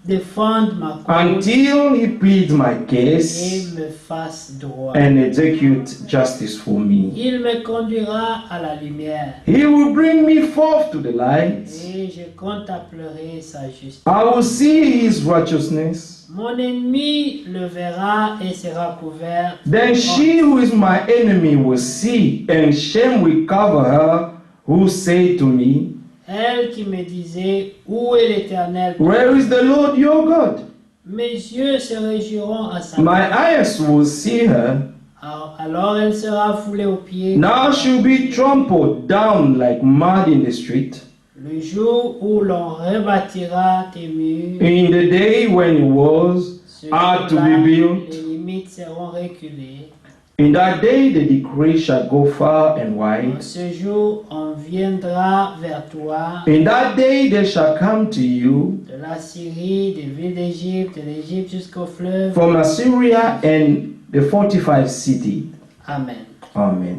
défende ma cause
Until he pleads my
et
case
me fasse droit.
and execute justice for me.
Il me conduira à la lumière
He will bring me forth to the light.
et je contemplerai sa justice.
I will see his righteousness.
Mon ennemi le verra et sera couvert.
Then she who is my enemy will see, and shame will cover her who say to me,
Elle qui me disait, où est l'Éternel?
Where is the Lord your God?
Mes yeux se réjouiront à sa
My
gloire.
eyes will see her.
Alors elle sera foulée aux pieds.
Now she'll be trampled down like mud in the street.
Le jour où l'on rebâtira tes murs,
In the day when walls
ce
are to
jour-là,
be built,
les limites seront reculées.
in that day the decree shall go far and
En
wide.
ce jour, on viendra vers toi
In that day they shall come to you
de la Syrie, des villes d'Égypte, de l'Égypte jusqu'au fleuve.
from Assyria and the fortified city.
Amen.
Amen.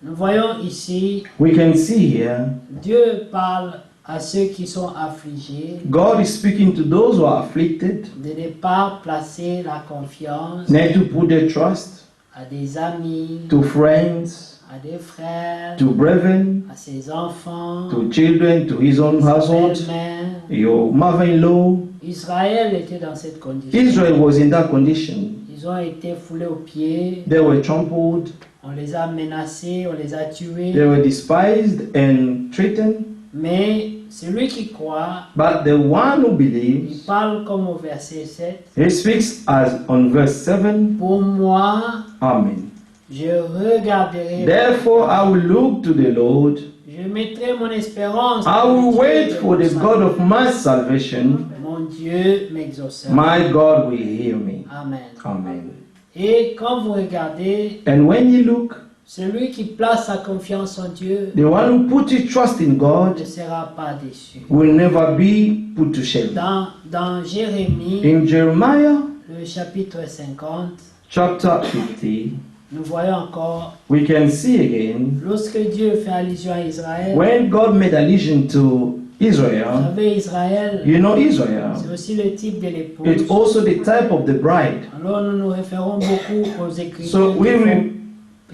Nous voyons ici,
We can see here
Dieu parle à ceux qui sont affligés
God is speaking to those who are afflicted,
de ne pas placer la confiance
not to put their trust
à des amis,
to friends,
à des frères,
to brethren,
à ses enfants,
to children, to his own
sa
household,
belle-mère.
your mother-in-law.
Israël était dans cette condition.
Israel was in that condition.
Ils ont été foulés aux pieds,
They were trampled,
on les a menacés, on les a tués.
they were despised and threatened.
Mais celui qui croit,
But the one who
il
believes,
parle comme au verset 7.
he speaks as on verse 7.
Pour moi,
Amen.
je regarderai.
Therefore I will look to the Lord.
Je mettrai mon espérance.
I
dans le
will
Dieu
wait
de
for
mon
the
salut.
God of my salvation.
Mon Dieu m'exaucera.
My God will hear me.
Amen.
Amen.
Et quand vous regardez,
And when you look,
celui qui place sa confiance en Dieu
the one who put his trust in
ne
God
sera pas déçu.
will never be put to shame.
Dans Jérémie,
In Jeremiah
le chapitre 50,
chapter 50,
nous voyons encore,
we can see again
lorsque Dieu fait allusion à Israël,
when God made allusion to
vous
Israel.
savez, Israël,
You know Israel.
c'est aussi le type de l'épouse.
It's also the type of the bride.
Alors nous nous référons beaucoup aux écritures
So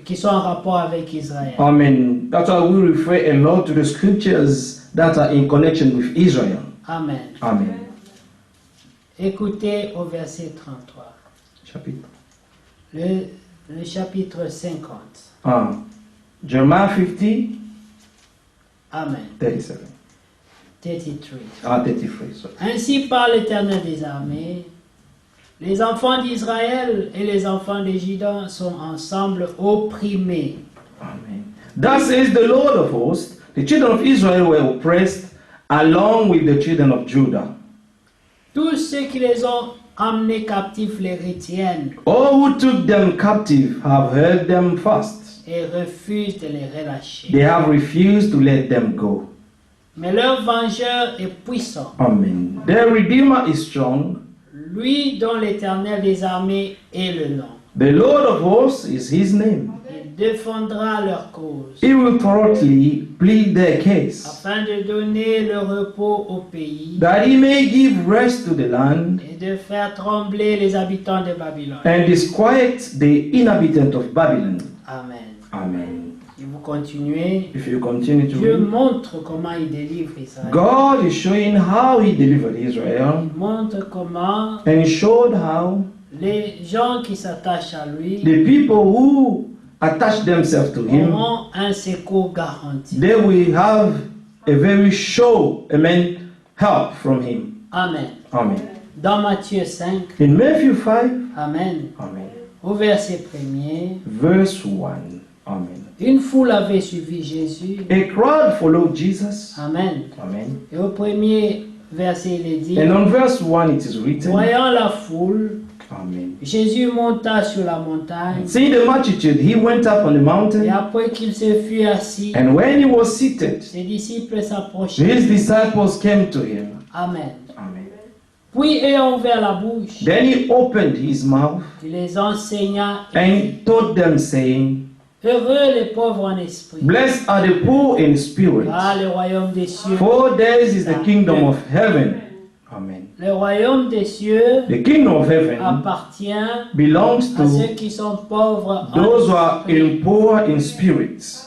qui sont en rapport avec Israël.
Amen. That's why we refer a lot to the scriptures that are in connection with Israel.
Amen.
Amen.
Écoutez au verset 33.
Chapitre.
Le chapitre 50.
Jeremiah 50,
Amen.
37.
33.
33. Sorry.
Ainsi parle l'Éternel des armées. Les enfants d'Israël et les enfants de Juda sont ensemble opprimés.
Amen. Thus says the Lord of hosts, the children of Israel were oppressed along with the children of Judah.
Tous ceux qui les ont emmenés captifs les retiennent
All who took them captive have held them fast.
et refusent de les relâcher.
They have refused to let them go.
Mais leur vengeur est puissant,
Amen. Their Redeemer is strong.
lui dont l'Éternel des armées est le nom.
The Lord of hosts is his name.
Il défendra leur cause,
He will thoroughly plead their case,
afin de donner le repos au pays
that he may give rest to the land
et de faire trembler les habitants de Babylone.
and disquiet the inhabitants of Babylon.
Amen.
Amen.
Si vous continuez,
If you continue to
Dieu
read,
montre comment il délivre Israël.
God is showing how he delivered Israel,
Il montre comment
and he showed how
les gens qui s'attachent à lui
the people who attach themselves to him,
auront un secours garanti.
they will have a very sure, help from him.
Amen.
Amen.
Dans Matthieu 5,
In Matthew 5,
Amen,
Amen.
au verset 1er,
Verse 1, Amen.
une foule avait suivi Jésus.
A crowd followed Jesus.
Amen.
Amen.
Et au premier verset, il est dit,
And on verse 1 it is written,
voyant la foule,
Amen.
Jésus monta sur la montagne,
Seeing the multitude, he went up on the
et
mountain,
après qu'il se fut assis,
and when he was seated,
ses disciples s'approchèrent.
his disciples came to him.
Amen.
Amen.
Puis ayant ouvert la bouche,
Then he opened his mouth
il les enseigna et dit,
and taught them, saying,
heureux les pauvres en esprit,
Blessed are the poor in spirit,
car le royaume des cieux,
for theirs is the kingdom of heaven. Amen.
le royaume des cieux
The kingdom of heaven
appartient
belongs
à ceux
to
qui sont pauvres en
those who are
esprit.
poor in spirits.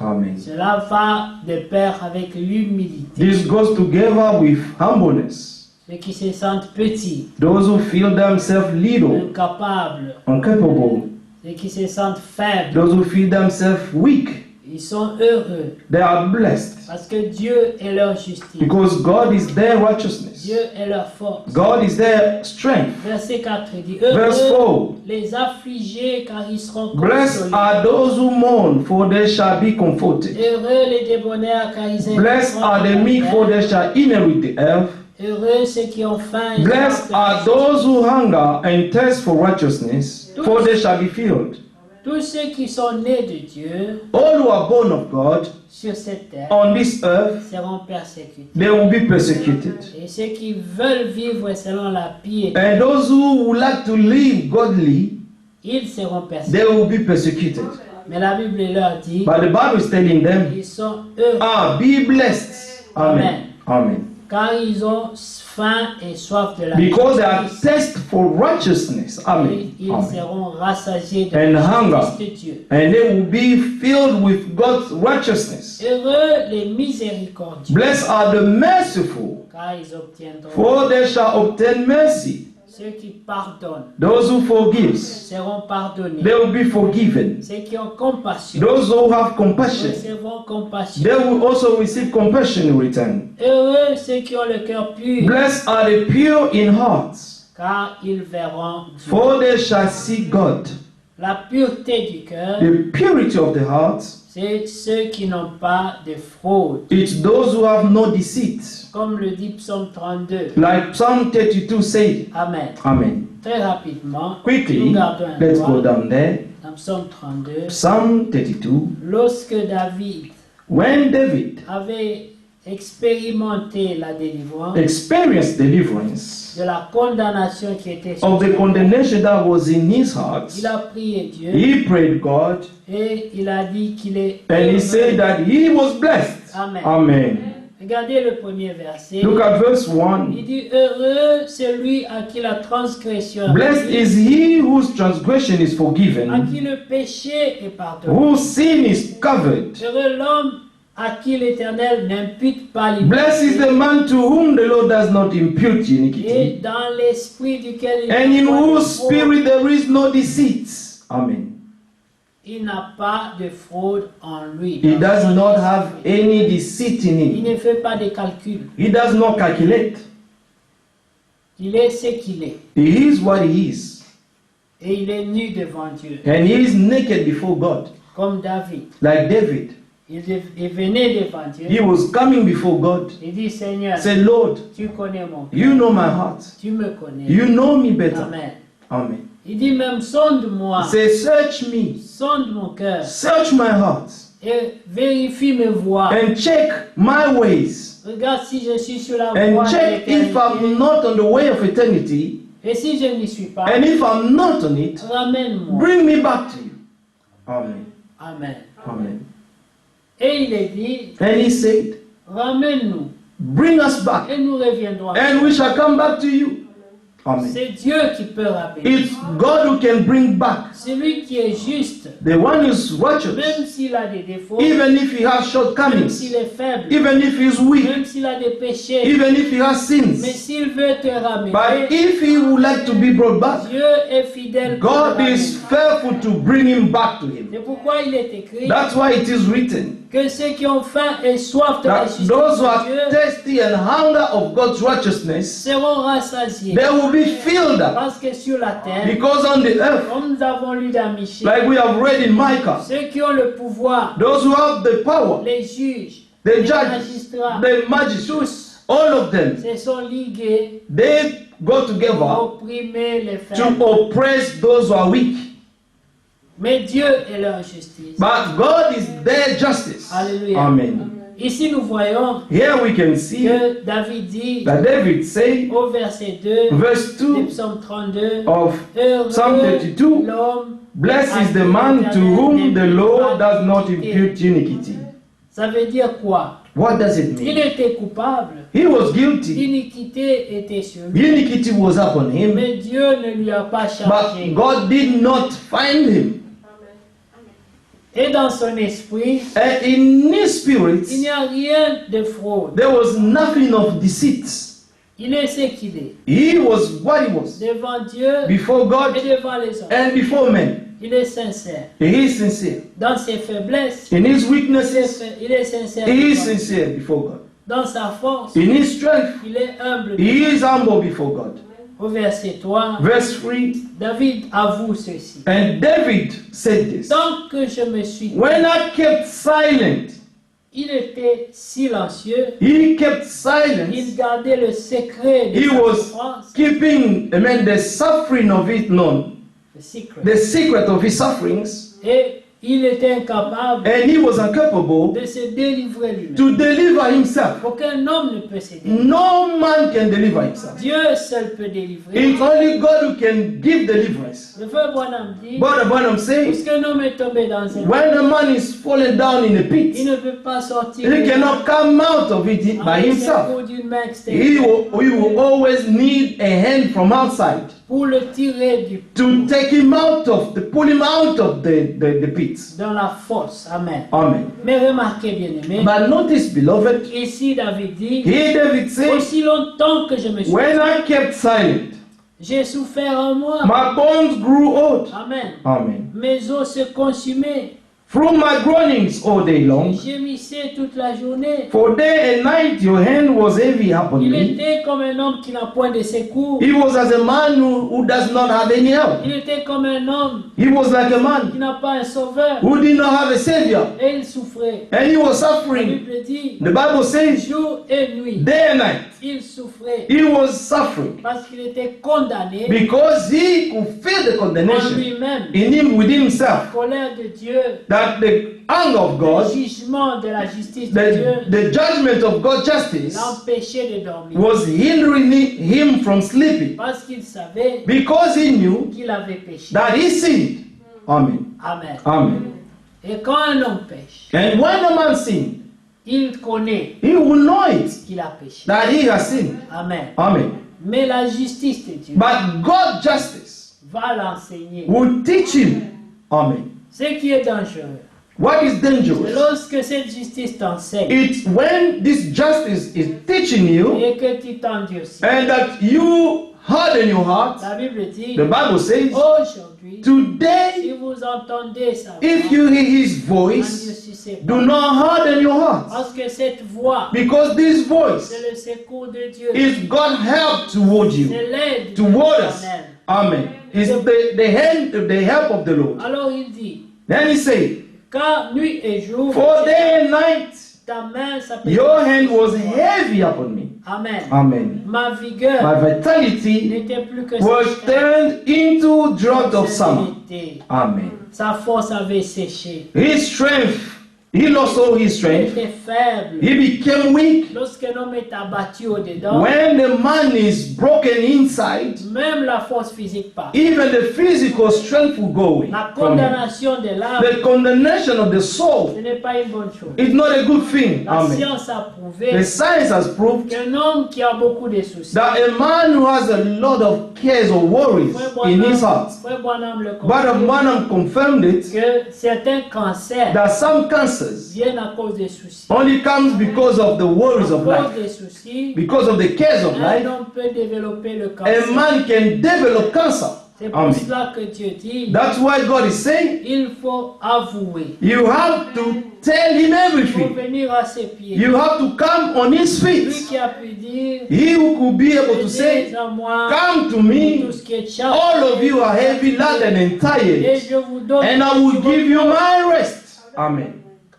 Amen.
Cela va de pair avec l'humilité.
This goes together with humbleness.
Ceux qui se sentent petits,
Those who feel themselves little,
incapables,
incapable,
ceux qui se sentent faibles,
those who feel themselves weak,
Ils sont heureux
They are blessed
parce que Dieu est leur justice.
because God is their righteousness.
Dieu est leur force.
God is their strength.
Verset 4 dit,
Verse
heureux
4.
les affligés car ils seront
Blessed
consolés.
are those who mourn, for they shall be comforted.
Heureux les débonnaires car ils
Blessed
hériteront
are the
la
meek, for
terre.
they shall inherit the earth.
Heureux ceux qui ont faim et
Blessed
soif de
are those who hunger and thirst for righteousness, for they shall be filled.
tous ceux qui sont nés de Dieu
All who are born of God
sur cette terre
on this earth,
seront persécutés.
they will be persecuted.
Et ceux qui veulent vivre selon la piété,
And those who would like to live godly,
ils seront persécutés.
they will be persecuted.
Mais la Bible leur dit,
But the Bible is telling them,
ils sont heureux
be blessed. Amen. Amen.
car ils ont faim et soif de la
Because they are
justice.
thirst for righteousness.
Et
Amen.
ils
Amen.
seront rassasiés de
And
la
hunger.
justice de Dieu.
And they will be filled with God's righteousness.
Heureux les miséricordieux,
Blessed are the merciful,
car ils obtiendront.
for they shall obtain mercy.
Ceux qui pardonnent
Those who forgive,
seront pardonnés.
they will be forgiven.
Ceux qui ont compassion
Those who have compassion,
recevront compassion.
they will also receive compassion in return.
Heureux ceux qui ont le cœur pur,
Blessed are the pure in heart,
car ils verront Dieu.
for they shall see God.
La pureté du cœur,
The purity of the heart,
c'est ceux qui n'ont pas de fraude.
it's those who have no deceit.
Comme le dit Psaume 32.
Like Psalm 32 said.
Amen.
Amen.
Très rapidement,
Quickly,
nous gardons un
let's
droit
go down there.
dans Psaume 32.
Psalm 32.
Lorsque David
When David
avait expérimenté la délivrance
experienced deliverance
de la condamnation qui était sur
of the
lui,
condemnation that was in his heart,
il a prié Dieu
he prayed God
et il a dit qu'il est
and he
heureux.
said that he was blessed.
Amen.
Amen.
Regardez le premier verset.
Look at verse 1.
Il dit heureux celui à qui la transgression est
Blessed
pardonnée,
is he whose transgression is
à qui
forgiven,
le péché est pardonné.
whose sin is covered.
Heureux l'homme à qui l'Éternel n'impute pas
Blessed is
l'iniquité
the man to whom the Lord does not impute
et
iniquity,
dans l'esprit duquel il
and in
n'a pas de
whose
fraude.
spirit there is no deceit. Amen.
Il n'a pas de fraude en lui.
He
Dans
does
son
not
esprit.
have any deceit in
Il
him.
ne fait pas de calcul.
He does not calculate.
Il est ce qu'il est.
He is what he is.
Et il est nu devant Dieu.
And he is naked before God.
Comme David.
Like David.
Il venait devant Dieu.
He was coming before God.
Il dit Seigneur,
Say, Lord,
tu connais mon cœur.
you know my heart.
Tu me connais.
You know me better.
Amen.
Amen.
Il dit même sonde-moi.
Say, search me.
Sonde mon cœur.
Search my heart.
Et vérifie mes voies.
And check my ways.
Regarde si je suis sur la
And
voie de
check if I'm
l'éternité.
not on the way of eternity.
Et si je n'y suis pas,
And if I'm not on it,
ramène-moi.
bring me back to you. Amen.
Amen.
Amen.
Et il est dit,
And he said,
ramène-nous.
bring us back.
Et nous reviendrons.
And we shall come back to you. Amen.
C'est Dieu qui peut ramener.
It's God who can bring back.
Celui qui est juste,
The one who's righteous.
même s'il a des défauts,
Even if he has
même
shortcomings.
s'il est faible,
Even if he's weak.
même s'il a des péchés,
Even if he has
mais
sins.
s'il veut te ramener,
But if he would like to be brought back,
Dieu est fidèle pour te
God
ramener.
is faithful to bring him back to him.
C'est pourquoi il est écrit
That's why it is written
que ceux qui ont faim et soif de la
that
justice
those who are
de Dieu
thirsty and hunger of God's righteousness,
seront rassasiés.
they will be filled up.
Parce que sur la terre,
Because on the earth,
comme nous avons lu dans Michée,
like we have read in Micah,
ceux qui ont le pouvoir,
those who have the power,
les juges,
the
les
judges,
magistrats,
the magistrates,
tous
all of them,
se sont ligués
they go
pour
together
opprimer les
to
faibles.
oppress those who are weak.
Mais Dieu est leur justice.
But God is their justice.
Alléluia.
Amen.
Ici, nous voyons
Here we can see
que David dit
that David said,
au verset 2
verse
du
2
psaume 32,
of
heureux
Psalm 32,
l'homme.
blessed is the man to whom the Lord does not impute iniquity.
Ça veut dire quoi?
What does it
Il
mean?
était coupable.
He was guilty.
L'iniquité était sur lui.
Iniquity was upon him,
Mais Dieu ne lui a pas chargé.
but God did not find him.
Et dans son esprit,
And in his
il
spirit,
n'y a rien de fraude.
there was nothing of deceit.
Il est ce qu'il est.
He was what he was
Devant Dieu
before
et
God
devant les hommes.
and before men.
Il est sincère.
He is sincere.
Dans ses faiblesses,
In his weaknesses,
il est sincère.
he is
devant Dieu.
sincere before God.
Dans sa force,
In his strength,
il est humble.
he is humble before God.
Au verset 3,
Verse 3,
David avoue ceci.
and David said this.
Tant que je me suis
When I kept silent,
il était silencieux,
he kept silent.
il gardait le secret de
He
sa
was
souffrance.
keeping, the suffering of it known,
Le secret.
the secret of his sufferings,
Et il était incapable
and he was incapable
de se délivrer lui-même.
to deliver himself.
Aucun homme ne peut se délivrer.
No man can deliver himself.
Dieu seul peut délivrer.
It's only God who can give deliverance.
Le frère Branham dit,
But Branham says,
puisqu'un homme est tombé dans un
when a man is fallen down in a
il
pit,
ne peut pas sortir
he cannot come out of it by
avec le
himself.
secours d'une main
He
extérieure
will always need a hand from outside
pour le tirer
to take him out of, to pull him out of the pit.
dans la force. Amen.
Amen.
Mais remarquez bien aimé,
But notice, beloved,
ici David dit,
here David says,
aussi longtemps que je me suis
when I kept silent,
j'ai souffert en moi.
my bones grew old.
Amen.
Amen.
Mes os se consumaient.
Through my groanings all day long,
Gémissais toute la journée.
for day and night your hand was heavy upon
Il
me.
était comme un homme qui n'a point de secours.
He was as a man who does not have any help.
Il était comme un homme
He was like a
qui
man
n'a pas un sauveur.
who did not have a savior.
Et il souffrait.
And he was
La
suffering.
Bible dit,
The Bible says,
jour et nuit,
day and night,
il souffrait.
he was suffering
Parce qu'il était condamné
because he could feel the
en
condemnation
lui-même.
in him within himself.
La colère de Dieu,
That the anger of
le
God,
jugement de la justice de Dieu
the judgment of God's justice,
l'empêchait de dormir.
was hindering him from sleeping
Parce qu'il savait
because he knew
qu'il avait péché.
that he sinned. Amen.
Amen.
Amen.
Et quand un homme pêche,
And when a man sinned,
il connaît
he will know it
qu'il a péché.
that he has sinned.
Amen.
Amen.
Mais la justice de Dieu
But God's justice
va l'enseigner.
will teach him. Amen.
Ce qui est dangereux,
What is
c'est
dangerous?
lorsque cette justice t'enseigne
It's when this justice is teaching you
et que tu t'endurcis.
and that you harden your heart.
La Bible dit,
The Bible says,
aujourd'hui, si
today,
vous entendez sa
if
voix,
you hear his voice,
endurcissez
do
pas.
not harden your heart.
Parce que cette voix,
Because this voice
c'est le secours de Dieu.
is God's help toward you,
C'est l'aide de
toward us.
l'Éternel.
Amen. It's the hand, the help of the Lord.
Alors il dit,
Then he said,
car nuit et jour,
for day and night,
ta main s'appelle.
your hand was heavy upon me.
Amen.
Amen.
Ma vigueur
My vitality
n'était plus que
was
sécheresse.
turned into drought of summer.
Sévérité.
Amen.
Sa force avait séché.
His strength, he lost all his
Il
strength.
était faible.
He became weak.
Lorsqu'un homme est abattu au-dedans,
When the man is broken inside,
même la force physique part.
even the physical strength will go away
La
from him.
condamnation de l'âme,
The condemnation of the soul
ce n'est pas une bonne chose.
is not a good thing.
La
Amen.
science a prouvé
The science has proved
qu'un homme qui a beaucoup de soucis,
that a man who has a lot of cares or worries in his heart,
Frère Branham le
Brother
confirme,
Branham confirmed it,
que certains cancers
that some cancers
viennent à cause des soucis.
only comes because of the worries
À
of
cause
life,
des soucis,
because of the cares of
un
life.
homme peut développer le
A
cancer.
man can develop cancer.
C'est pour
Amen.
cela que Dieu dit,
That's why God is saying,
il faut avouer.
you have to tell him
Il faut
everything.
venir à ses pieds.
You have to come on his
Lui
feet.
qui a pu dire,
He who could be able to
venez
say,
à moi,
come to
tout
me,
ce qui est chargé,
all of you are heavy laden and
et
tired,
je vous donne
and I will give you my rest. Amen.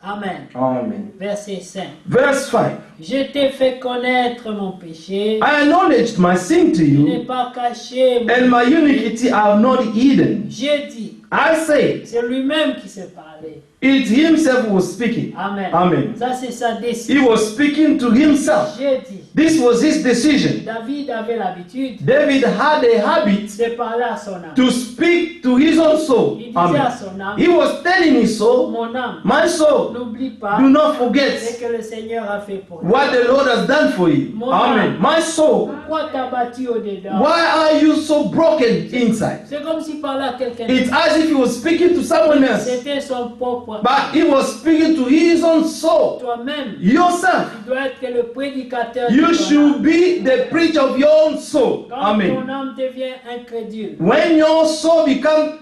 Amen.
Amen.
Verset 5.
Verse 5.
Je t'ai fait connaître mon péché,
I acknowledged my sin to
je n'ai
you,
pas caché.
and my iniquity I have not hidden.
J'ai dit,
I say,
c'est lui-même qui s'est parlé.
it himself was speaking.
Amen.
Amen.
Ça, c'est sa
He
décision.
was speaking to himself.
J'ai dit,
This was his decision.
David avait l'habitude
David had a habit
de parler à son âme.
to speak to his own soul.
Il disait à
Amen.
son âme,
He was telling his soul,
mon âme,
my soul,
n'oublie pas
do not
ce
forget
que le Seigneur a fait pour toi.
what the Lord has done for you. Amen. My soul,
Pourquoi t'as battu au-dedans?
why are you so broken inside?
C'est comme s'il parlait à quelqu'un
It's
d'autre.
as if he was speaking to someone else,
C'était son propre.
but he was speaking to his own soul.
Toi-même,
Yourself,
tu dois être le prédicateur de
you
ton
should
âme.
be the preacher of your own soul.
Quand
Amen.
ton âme devient incrédule,
When your soul becomes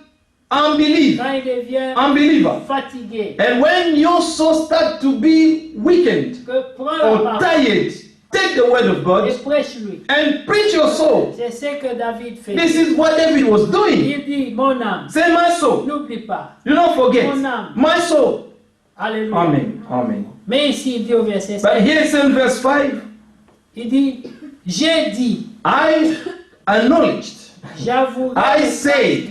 unbelief,
quand il devient
unbeliever,
fatigué,
and when your soul starts to be weakened
que prends la
or
parole
tired, take the word of
et
God
prêche-lui.
and preach your soul.
C'est ce que David fait.
This is what David was doing.
Il dit, mon âme,
Say, my soul,
n'oublie pas.
do not forget.
Mon âme.
My soul.
Alléluia.
Amen. Amen.
Mais ici, il dit au verset 5,
But here in verse 5,
il dit, j'ai dit,
I acknowledged.
j'avoue
I say,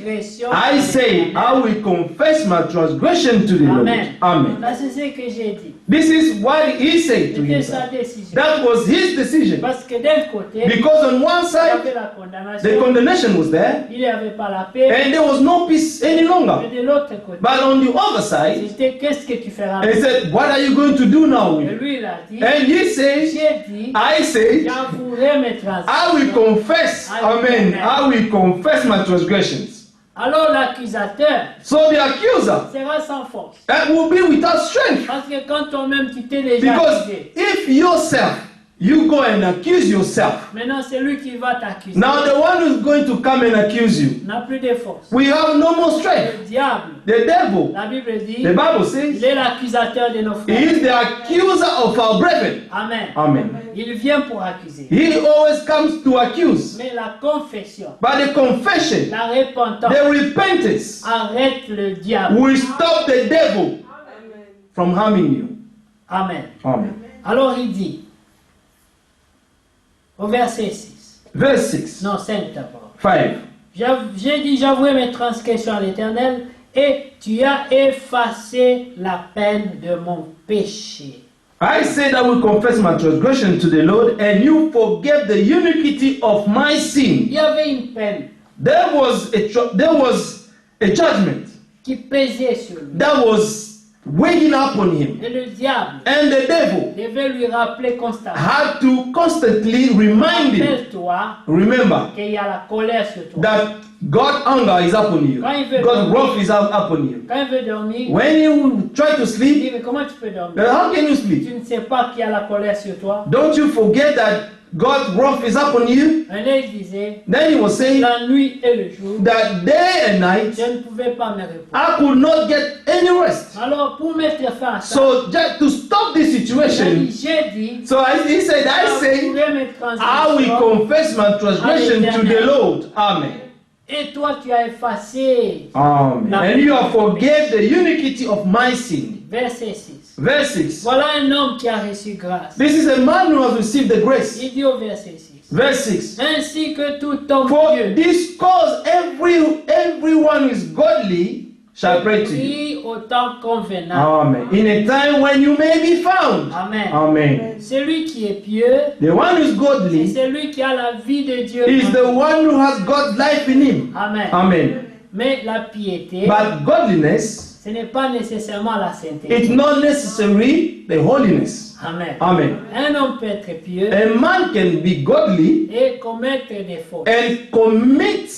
I will confess my transgression to the Lord.
Amen.
Amen.
Là, c'est ce que j'ai dit.
This is what he said to
C'était sa
himself.
décision.
That was his decision.
Parce que d'un côté,
Because on one
il y avait
side,
la
the
condamnation,
condemnation was there,
il n'y avait pas la paix.
and there was no peace any
Mais
longer.
de l'autre côté,
But on the other side,
c'était qu'est-ce que tu feras?
he said, what are you going to do now
Et
with it?
lui, il a dit,
And he says,
j'ai dit,
I say,
j'avouerai mes
I will
transgressions.
confess, amen, I will confess my transgressions.
Alors l'accusateur
So the accuser,
sera sans force.
that will be without strength.
Parce que quand toi-même tu t'es déjà
Because
accusé,
if yourself, you go and accuse yourself,
maintenant c'est lui qui va t'accuser.
now the one who's going to come and accuse you,
N'a plus de force.
we have no more strength.
Le diable,
The devil,
la Bible dit,
the Bible
il
says,
est l'accusateur de nos
he
frères.
is the accuser of our brethren.
Amen.
Amen.
Il vient pour accuser.
He always comes to accuse.
Mais la confession,
But the confession,
la repentance,
the repentance,
arrête le diable.
will stop the devil from harming you.
Amen.
Amen.
Alors il dit, au verset 6,
Verse 6,
non 5 d'abord.
5.
J'ai dit, j'avouerai mes transgressions à l'Éternel, et tu as effacé la peine de mon péché.
I said I will confess my transgression to the Lord, and you forgave the iniquity of my
Il
sin.
y avait une peine
There was a judgment
qui pesait sur lui.
that was weighing upon him,
Et le diable
and the devil
devait lui rappeler constamment.
had to constantly remind him,
Rappelle-toi
remember,
qu'il y a la colère sur toi.
that God's anger is upon you, God's wrath is upon you.
Quand il veut dormir,
When you try to
il
sleep,
dit, mais comment tu peux dormir?
how can you sleep?
Tu ne sais pas qu'il y a la colère sur toi.
Don't you forget that God's wrath is upon you?
Un là, il disait,
Then he was saying
la nuit et le jour,
that day and night
je ne pouvais pas me reposer.
I could not get any rest.
Alors, pour mettre fin à ça,
So just to stop this situation,
j'ai dit,
so he said, I say,
j'avouerai mes
I will
transgressions,
confess my transgression to the Lord. Amen.
et toi tu as effacé.
Amen. And you have forgave the iniquity of my sin.
Verset 6.
Verse 6.
Voilà un homme qui a reçu grâce.
This is a man who has received the grace.
Il dit au verset 6.
Verse 6.
Ainsi que tout homme
For
pieux
this cause everyone who is godly shall pray to you.
prie au temps convenable.
Amen. In a time when you may be found.
Amen.
Amen.
Celui qui est pieux,
The one who is
c'est
godly
celui qui a la vie de Dieu.
is the one who has God's life in him.
Amen.
Amen.
Mais la piété,
But godliness,
ce n'est pas nécessairement la sainteté.
it's not necessarily the holiness.
Amen.
Amen.
Un homme peut être pieux
A man can be godly
et commettre des fautes.
and commit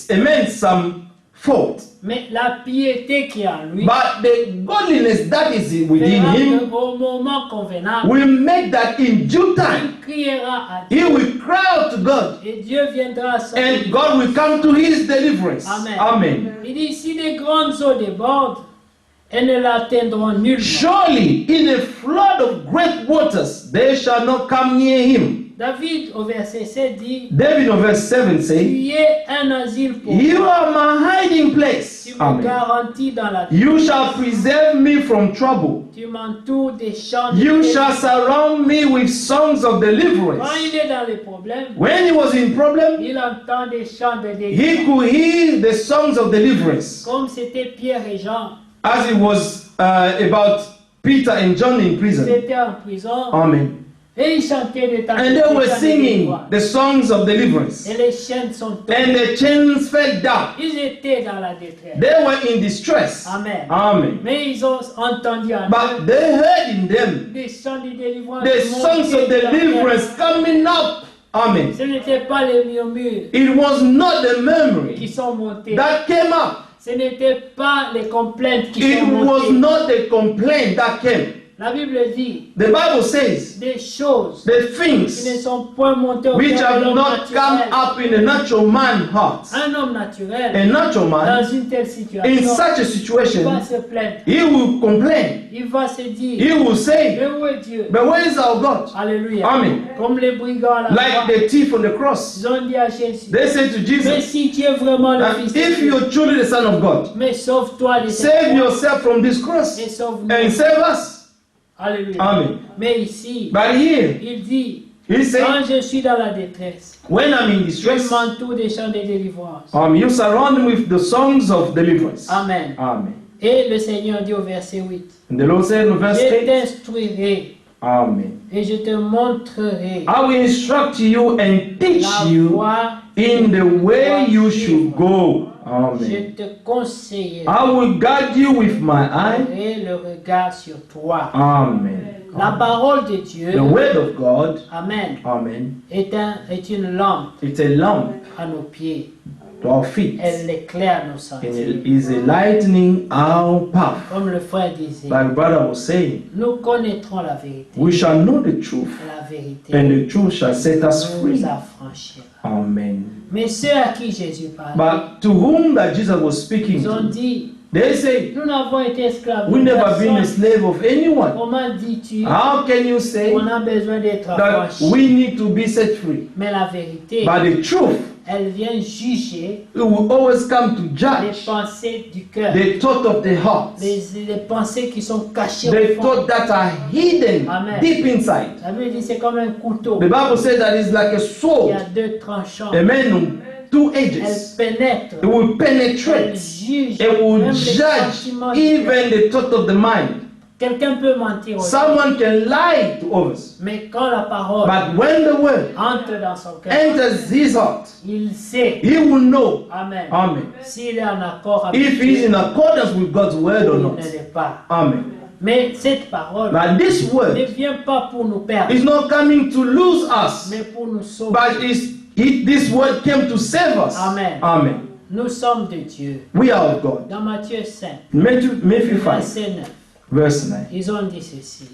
some fault.
Mais la piété qui est en lui
But the godliness that is within
fera
him
qu'au moment convenable,
will make that in due time
il criera à
he
Dieu
will cry out to God
et Dieu viendra à son
and
délivrance.
God will come to his deliverance.
Amen.
Amen.
Il dit, si les grandes eaux débordent, elles ne l'atteindront nullement.
Surely in a flood of great waters they shall not come near him.
David au verset 7 dit,
David in verse 7 says,
tu es un asile pour
you
moi.
are my hiding place.
Tu me
Amen.
garantis dans la
You shall preserve me from trouble.
Tu m'entoures des chants de
You
paix.
shall surround me with songs of
Quand
deliverance.
il est dans les problèmes,
When he was in problem,
il entend des chants de
he
délivrance.
could hear the songs of deliverance.
Comme c'était Pierre et Jean,
As it was about Peter and John in
ils
prison.
étaient en prison
Amen.
et ils chantaient des
And they were
chants de
singing
délivrance.
the songs of deliverance.
Et les chaînes sont tombées.
And the chains fell down.
Ils étaient dans la détresse.
They were in distress.
Amen.
Amen.
Mais ils ont entendu en eux
But they heard in them
des chants de délivrance.
the songs of
monter de la
deliverance
terre.
coming up. Amen.
Ce n'était pas les murmures
It was not the
qui
memory
sont montés.
that came up.
Ce n'était pas les complaintes qui
It
sont
was
montées.
not the complaint that came.
La Bible dit
The Bible says
des choses
the
qui ne
things
sont point montées au
which
cœur de
have
l'homme
not come
naturel.
up in a natural man's heart.
Un homme naturel,
A natural
dans
man,
une telle
in
situation,
such a
il va
situation,
se plaindre.
he will complain.
Il va se dire,
He will say,
mais où est Dieu?
but where is our God?
Alléluia.
Amen.
Comme les brigands à la
Like
croix,
the thief on the cross.
ils ont dit à Jésus,
They said to
mais
Jesus,
si tu es vraiment le
that
Fils de
if
Dieu,
you're truly the Son of God,
mais sauve-toi de cette
save
croix
yourself from this cross
et sauve-nous.
and save us.
Alléluia.
Amen.
Mais ici,
But here,
il dit,
he said,
quand je suis dans la détresse,
when I'm in
je
distress,
m'entoure des chants de délivrance.
you surround me with the songs of deliverance.
Amen.
Amen.
Et le Seigneur dit au verset 8,
And the Lord said in verse
je
8,
t'instruirai
Amen.
et je te montrerai
I will instruct you and teach
la
you
voie
in the way you should go.
Je
Amen.
te conseillerai
I will guide you with my eye.
le regard sur toi.
Amen.
La parole de Dieu,
The word of God,
Amen,
Amen,
est une lampe
it's a lamp
à nos pieds.
to our feet.
Elle éclaire nos
And
sentiers.
it is a lightening our path.
Comme le frère disait,
Like brother was saying,
nous connaîtrons la vérité.
we shall know the truth,
La vérité
and the truth shall set us free.
nous affranchira.
Amen.
Mais ceux à qui Jésus parlait,
But to whom that Jesus was speaking
ils ont
to,
dit,
they say,
nous n'avons été esclaves
we
de
never been a
personne.
slave of anyone.
Comment dis-tu
How can you say
qu'on a besoin d'être
that
affranchi?
we need to be set free?
Mais la vérité,
But the truth,
elle vient juger
it will always come to
les
judge
pensées du cœur,
the thought of the heart,
les pensées qui sont cachées au
the
fond.
thought that are hidden
Amen.
deep inside.
La Bible dit c'est comme un couteau
The Bible says that it's like a
qui
sword,
a deux tranchants.
amen, on two
Elle
edges.
pénètre,
It will
elle
penetrate.
juge
It will
même les
judge
sentiments du cœur.
even the thought of the mind.
Quelqu'un peut mentir aux gens,
Someone can lie to others,
mais quand la parole
but when the word
entre dans son cœur,
enters his heart,
il sait,
he will know,
Amen,
amen,
s'il est en accord avec
if he is
Dieu
in accordance with God's word or
ou
not.
il ne l'est pas.
Amen.
Mais cette parole
But this
ne
word
vient pas pour nous perdre,
is not coming to lose us,
mais pour nous sauver.
but this word came to save us.
Amen.
Amen.
Nous sommes de Dieu.
We are of God.
Dans Matthieu 5,
Matthew 5,
verset 9,
verse 9.
ils ont dit ceci.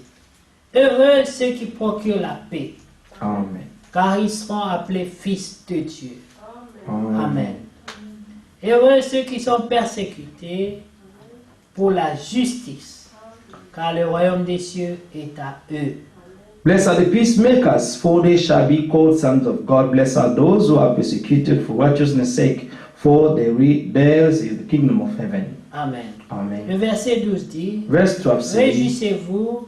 Heureux ceux qui procurent la paix,
Amen.
car ils seront appelés fils de Dieu.
Amen.
Amen. Heureux ceux qui sont persécutés pour la justice, car le royaume des cieux est à eux.
Blessed are the peacemakers, for they shall be called sons of God. Blessed are those who are persecuted for righteousness' sake, for theirs is the kingdom of heaven.
Amen.
Amen.
Le verset 12 dit,
Verse 12 says,
réjouissez-vous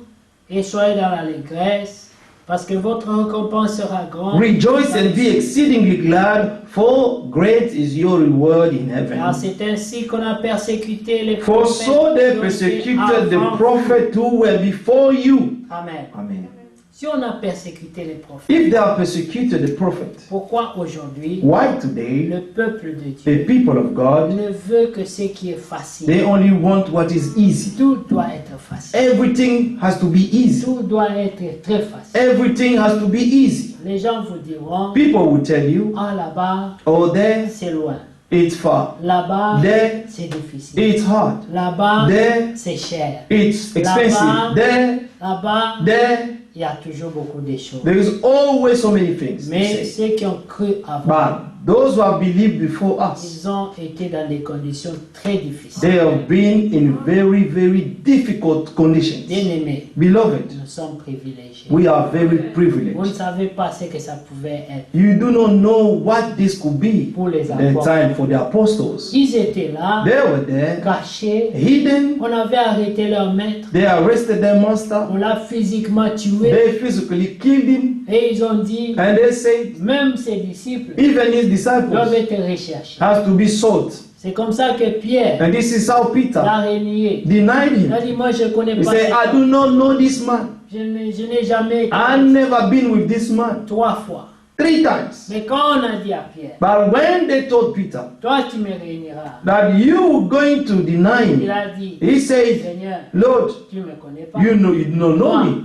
et soyez dans l'allégresse, parce que votre récompense sera grande.
rejoice and be exceedingly glad, for great is your reward in heaven.
Car c'est ainsi qu'on a persécuté les
For
prophètes
so they
qui ont été
persecuted the
avant
prophet who were before you.
Amen.
Amen.
Si on a persécuté les prophètes,
If they are persecuted the prophet,
pourquoi aujourd'hui
why today
le peuple de
the
Dieu
people of God,
ne veut que ce qui est facile?
they only want what is easy?
Tout doit être facile.
Everything has to be easy.
Tout doit être très facile.
Everything has to be easy.
Les gens vous diront,
People will tell you,
ah là-bas,
oh, there
c'est loin.
it's far,
Là-bas,
There,
c'est difficile.
it's hard,
Là-bas,
There,
c'est cher.
it's
Là-bas,
expensive,
Là-bas,
there,
il y a toujours beaucoup de choses.
there is always so many things to
Mais
say.
ceux qui ont cru avant,
But those who have believed before us,
ils ont été dans des conditions très difficiles.
they have been in very, very difficult conditions.
Bien-aimés,
Beloved,
nous sommes privilégiés.
we are very
Vous ne
privileged.
savez pas ce que ça pouvait être
You do not know what this could be,
pour les
the
apôtres.
time for the apostles.
Ils étaient là,
They were there,
cachés.
hidden.
On avait arrêté leur maître.
They arrested their master.
On l'a physiquement tué.
They physically killed him.
Et ils ont dit,
And they said,
même ses disciples
even his
doivent
disciples
être recherchés.
has to be sought.
C'est comme ça que Pierre
And this is how Peter
l'a renié.
denied
Il
him.
a dit, moi je ne connais
He
pas
said,
cet
I
homme.
do not know this man.
Je n'ai jamais été
I've never been with this man.
3 fois.
3 times.
Mais quand on a dit à Pierre,
But when they told Peter
toi tu me réuniras,
that you going to deny
il
me,
a dit,
he said,
Seigneur,
Lord,
tu ne me connais pas.
you don't know me.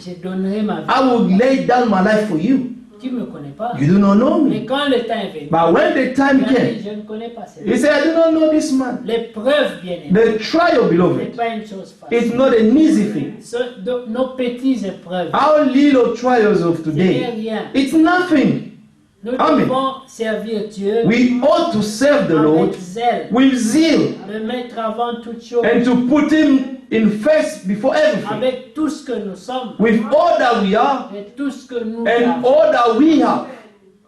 Je donnerai ma vie.
I will lay down my life for you.
Tu ne me connais pas.
You do not know
Mais
me.
quand le temps est venu,
But when the time
il a dit,
came,
je ne connais pas cette
he said, I do not know this man.
L'épreuve, bien aimé,
The trial,
n'est
beloved,
pas une chose facile.
it's not an easy thing.
Nos petites épreuves,
Our little trials of
ce n'est
today,
rien.
it's nothing.
Nous
Amen.
devons servir Dieu
We ought to serve the Lord
avec zèle,
with zeal
le mettre avant toute chose,
and to put him in first before everything.
avec tout ce que nous sommes
With all that we are
et tout ce que nous
and
avons.
all that we have.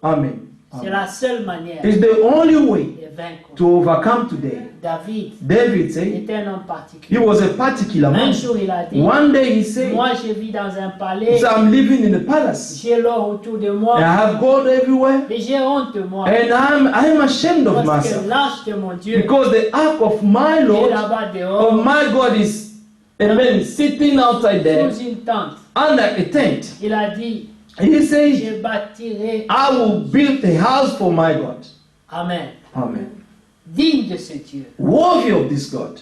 Amen.
C'est la seule manière
It's the only way
de vaincre.
to overcome today.
David
David said
était un homme
he
particulier.
was a particular
Un
man.
jour, il a dit,
One day he said,
moi je vis dans un palais,
I'm living in a palace.
j'ai l'or autour de
I
moi,
have gold everywhere.
et j'ai honte de moi.
And I'm ashamed of
Parce que
myself.
l'arche de mon Dieu
Because the ark of my
est
Lord,
là-bas
of
dehors,
my God is a man sitting outside there
sous une tente.
under a tent.
Il a dit,
He said,
je bâtirai,
I will build a house for my God.
Amen,
Amen.
digne de ce Dieu.
Worthy of this God.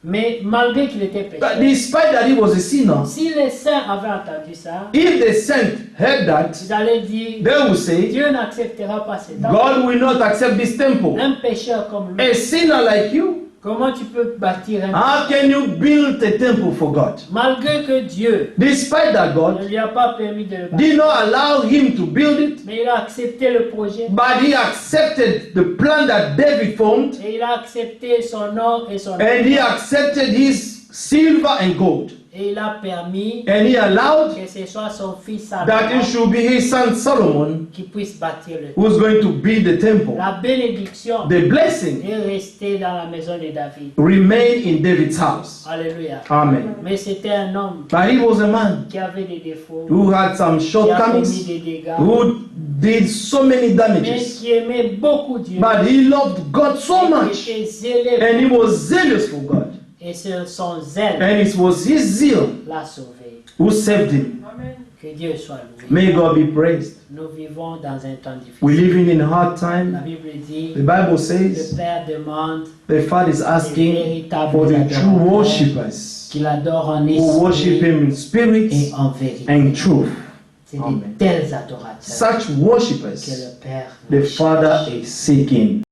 Mais malgré qu'il était
But
pécheur,
despite that he was a sinner,
si les saints avaient entendu ça,
if the saint heard that,
ils allaient dire,
they will say,
Dieu n'acceptera pas cet homme.
God will not accept this temple.
Un pécheur comme lui,
A sinner like you,
comment tu peux bâtir un
how can you build a temple for God?
malgré que Dieu
Despite that,
ne
God
lui a pas permis de le bâtir,
did not allow him to build it,
mais il a accepté le projet
but he accepted the plan that David formed,
et il a accepté son or et son
and he accepted his silver and gold,
et il a permis
and he allowed
que ce soit son fils
that
Salomon
it should be his son Solomon
qui puisse bâtir le temple.
who's going to build the temple.
La bénédiction
The blessing
est restée dans la maison de David.
remained in David's house.
Alléluia.
Amen.
Mais c'était un homme
But he was a man
qui avait des défauts,
who had some
qui a commis
shortcomings,
des dégâts,
who did so many
mais
damages.
qui aimait beaucoup Dieu.
But he loved God so
Et
much,
qui était zélé
and he was zealous for God.
et c'est son zèle
And it was his zeal
l'a sauvé.
who saved him.
Que Dieu soit loué.
May God be praised.
Nous vivons dans un temps
We're
difficile.
living in hard
La
time.
Bible dit,
The Bible
le
says
Père demande
the Father is asking for the true worshippers
qu'il adore en
who worship
esprit
him in
et
spirit
en vérité.
and truth.
C'est de
Amen.
tels adorateurs
Such
que
worshippers
le Père
the
recherche.
Father is seeking.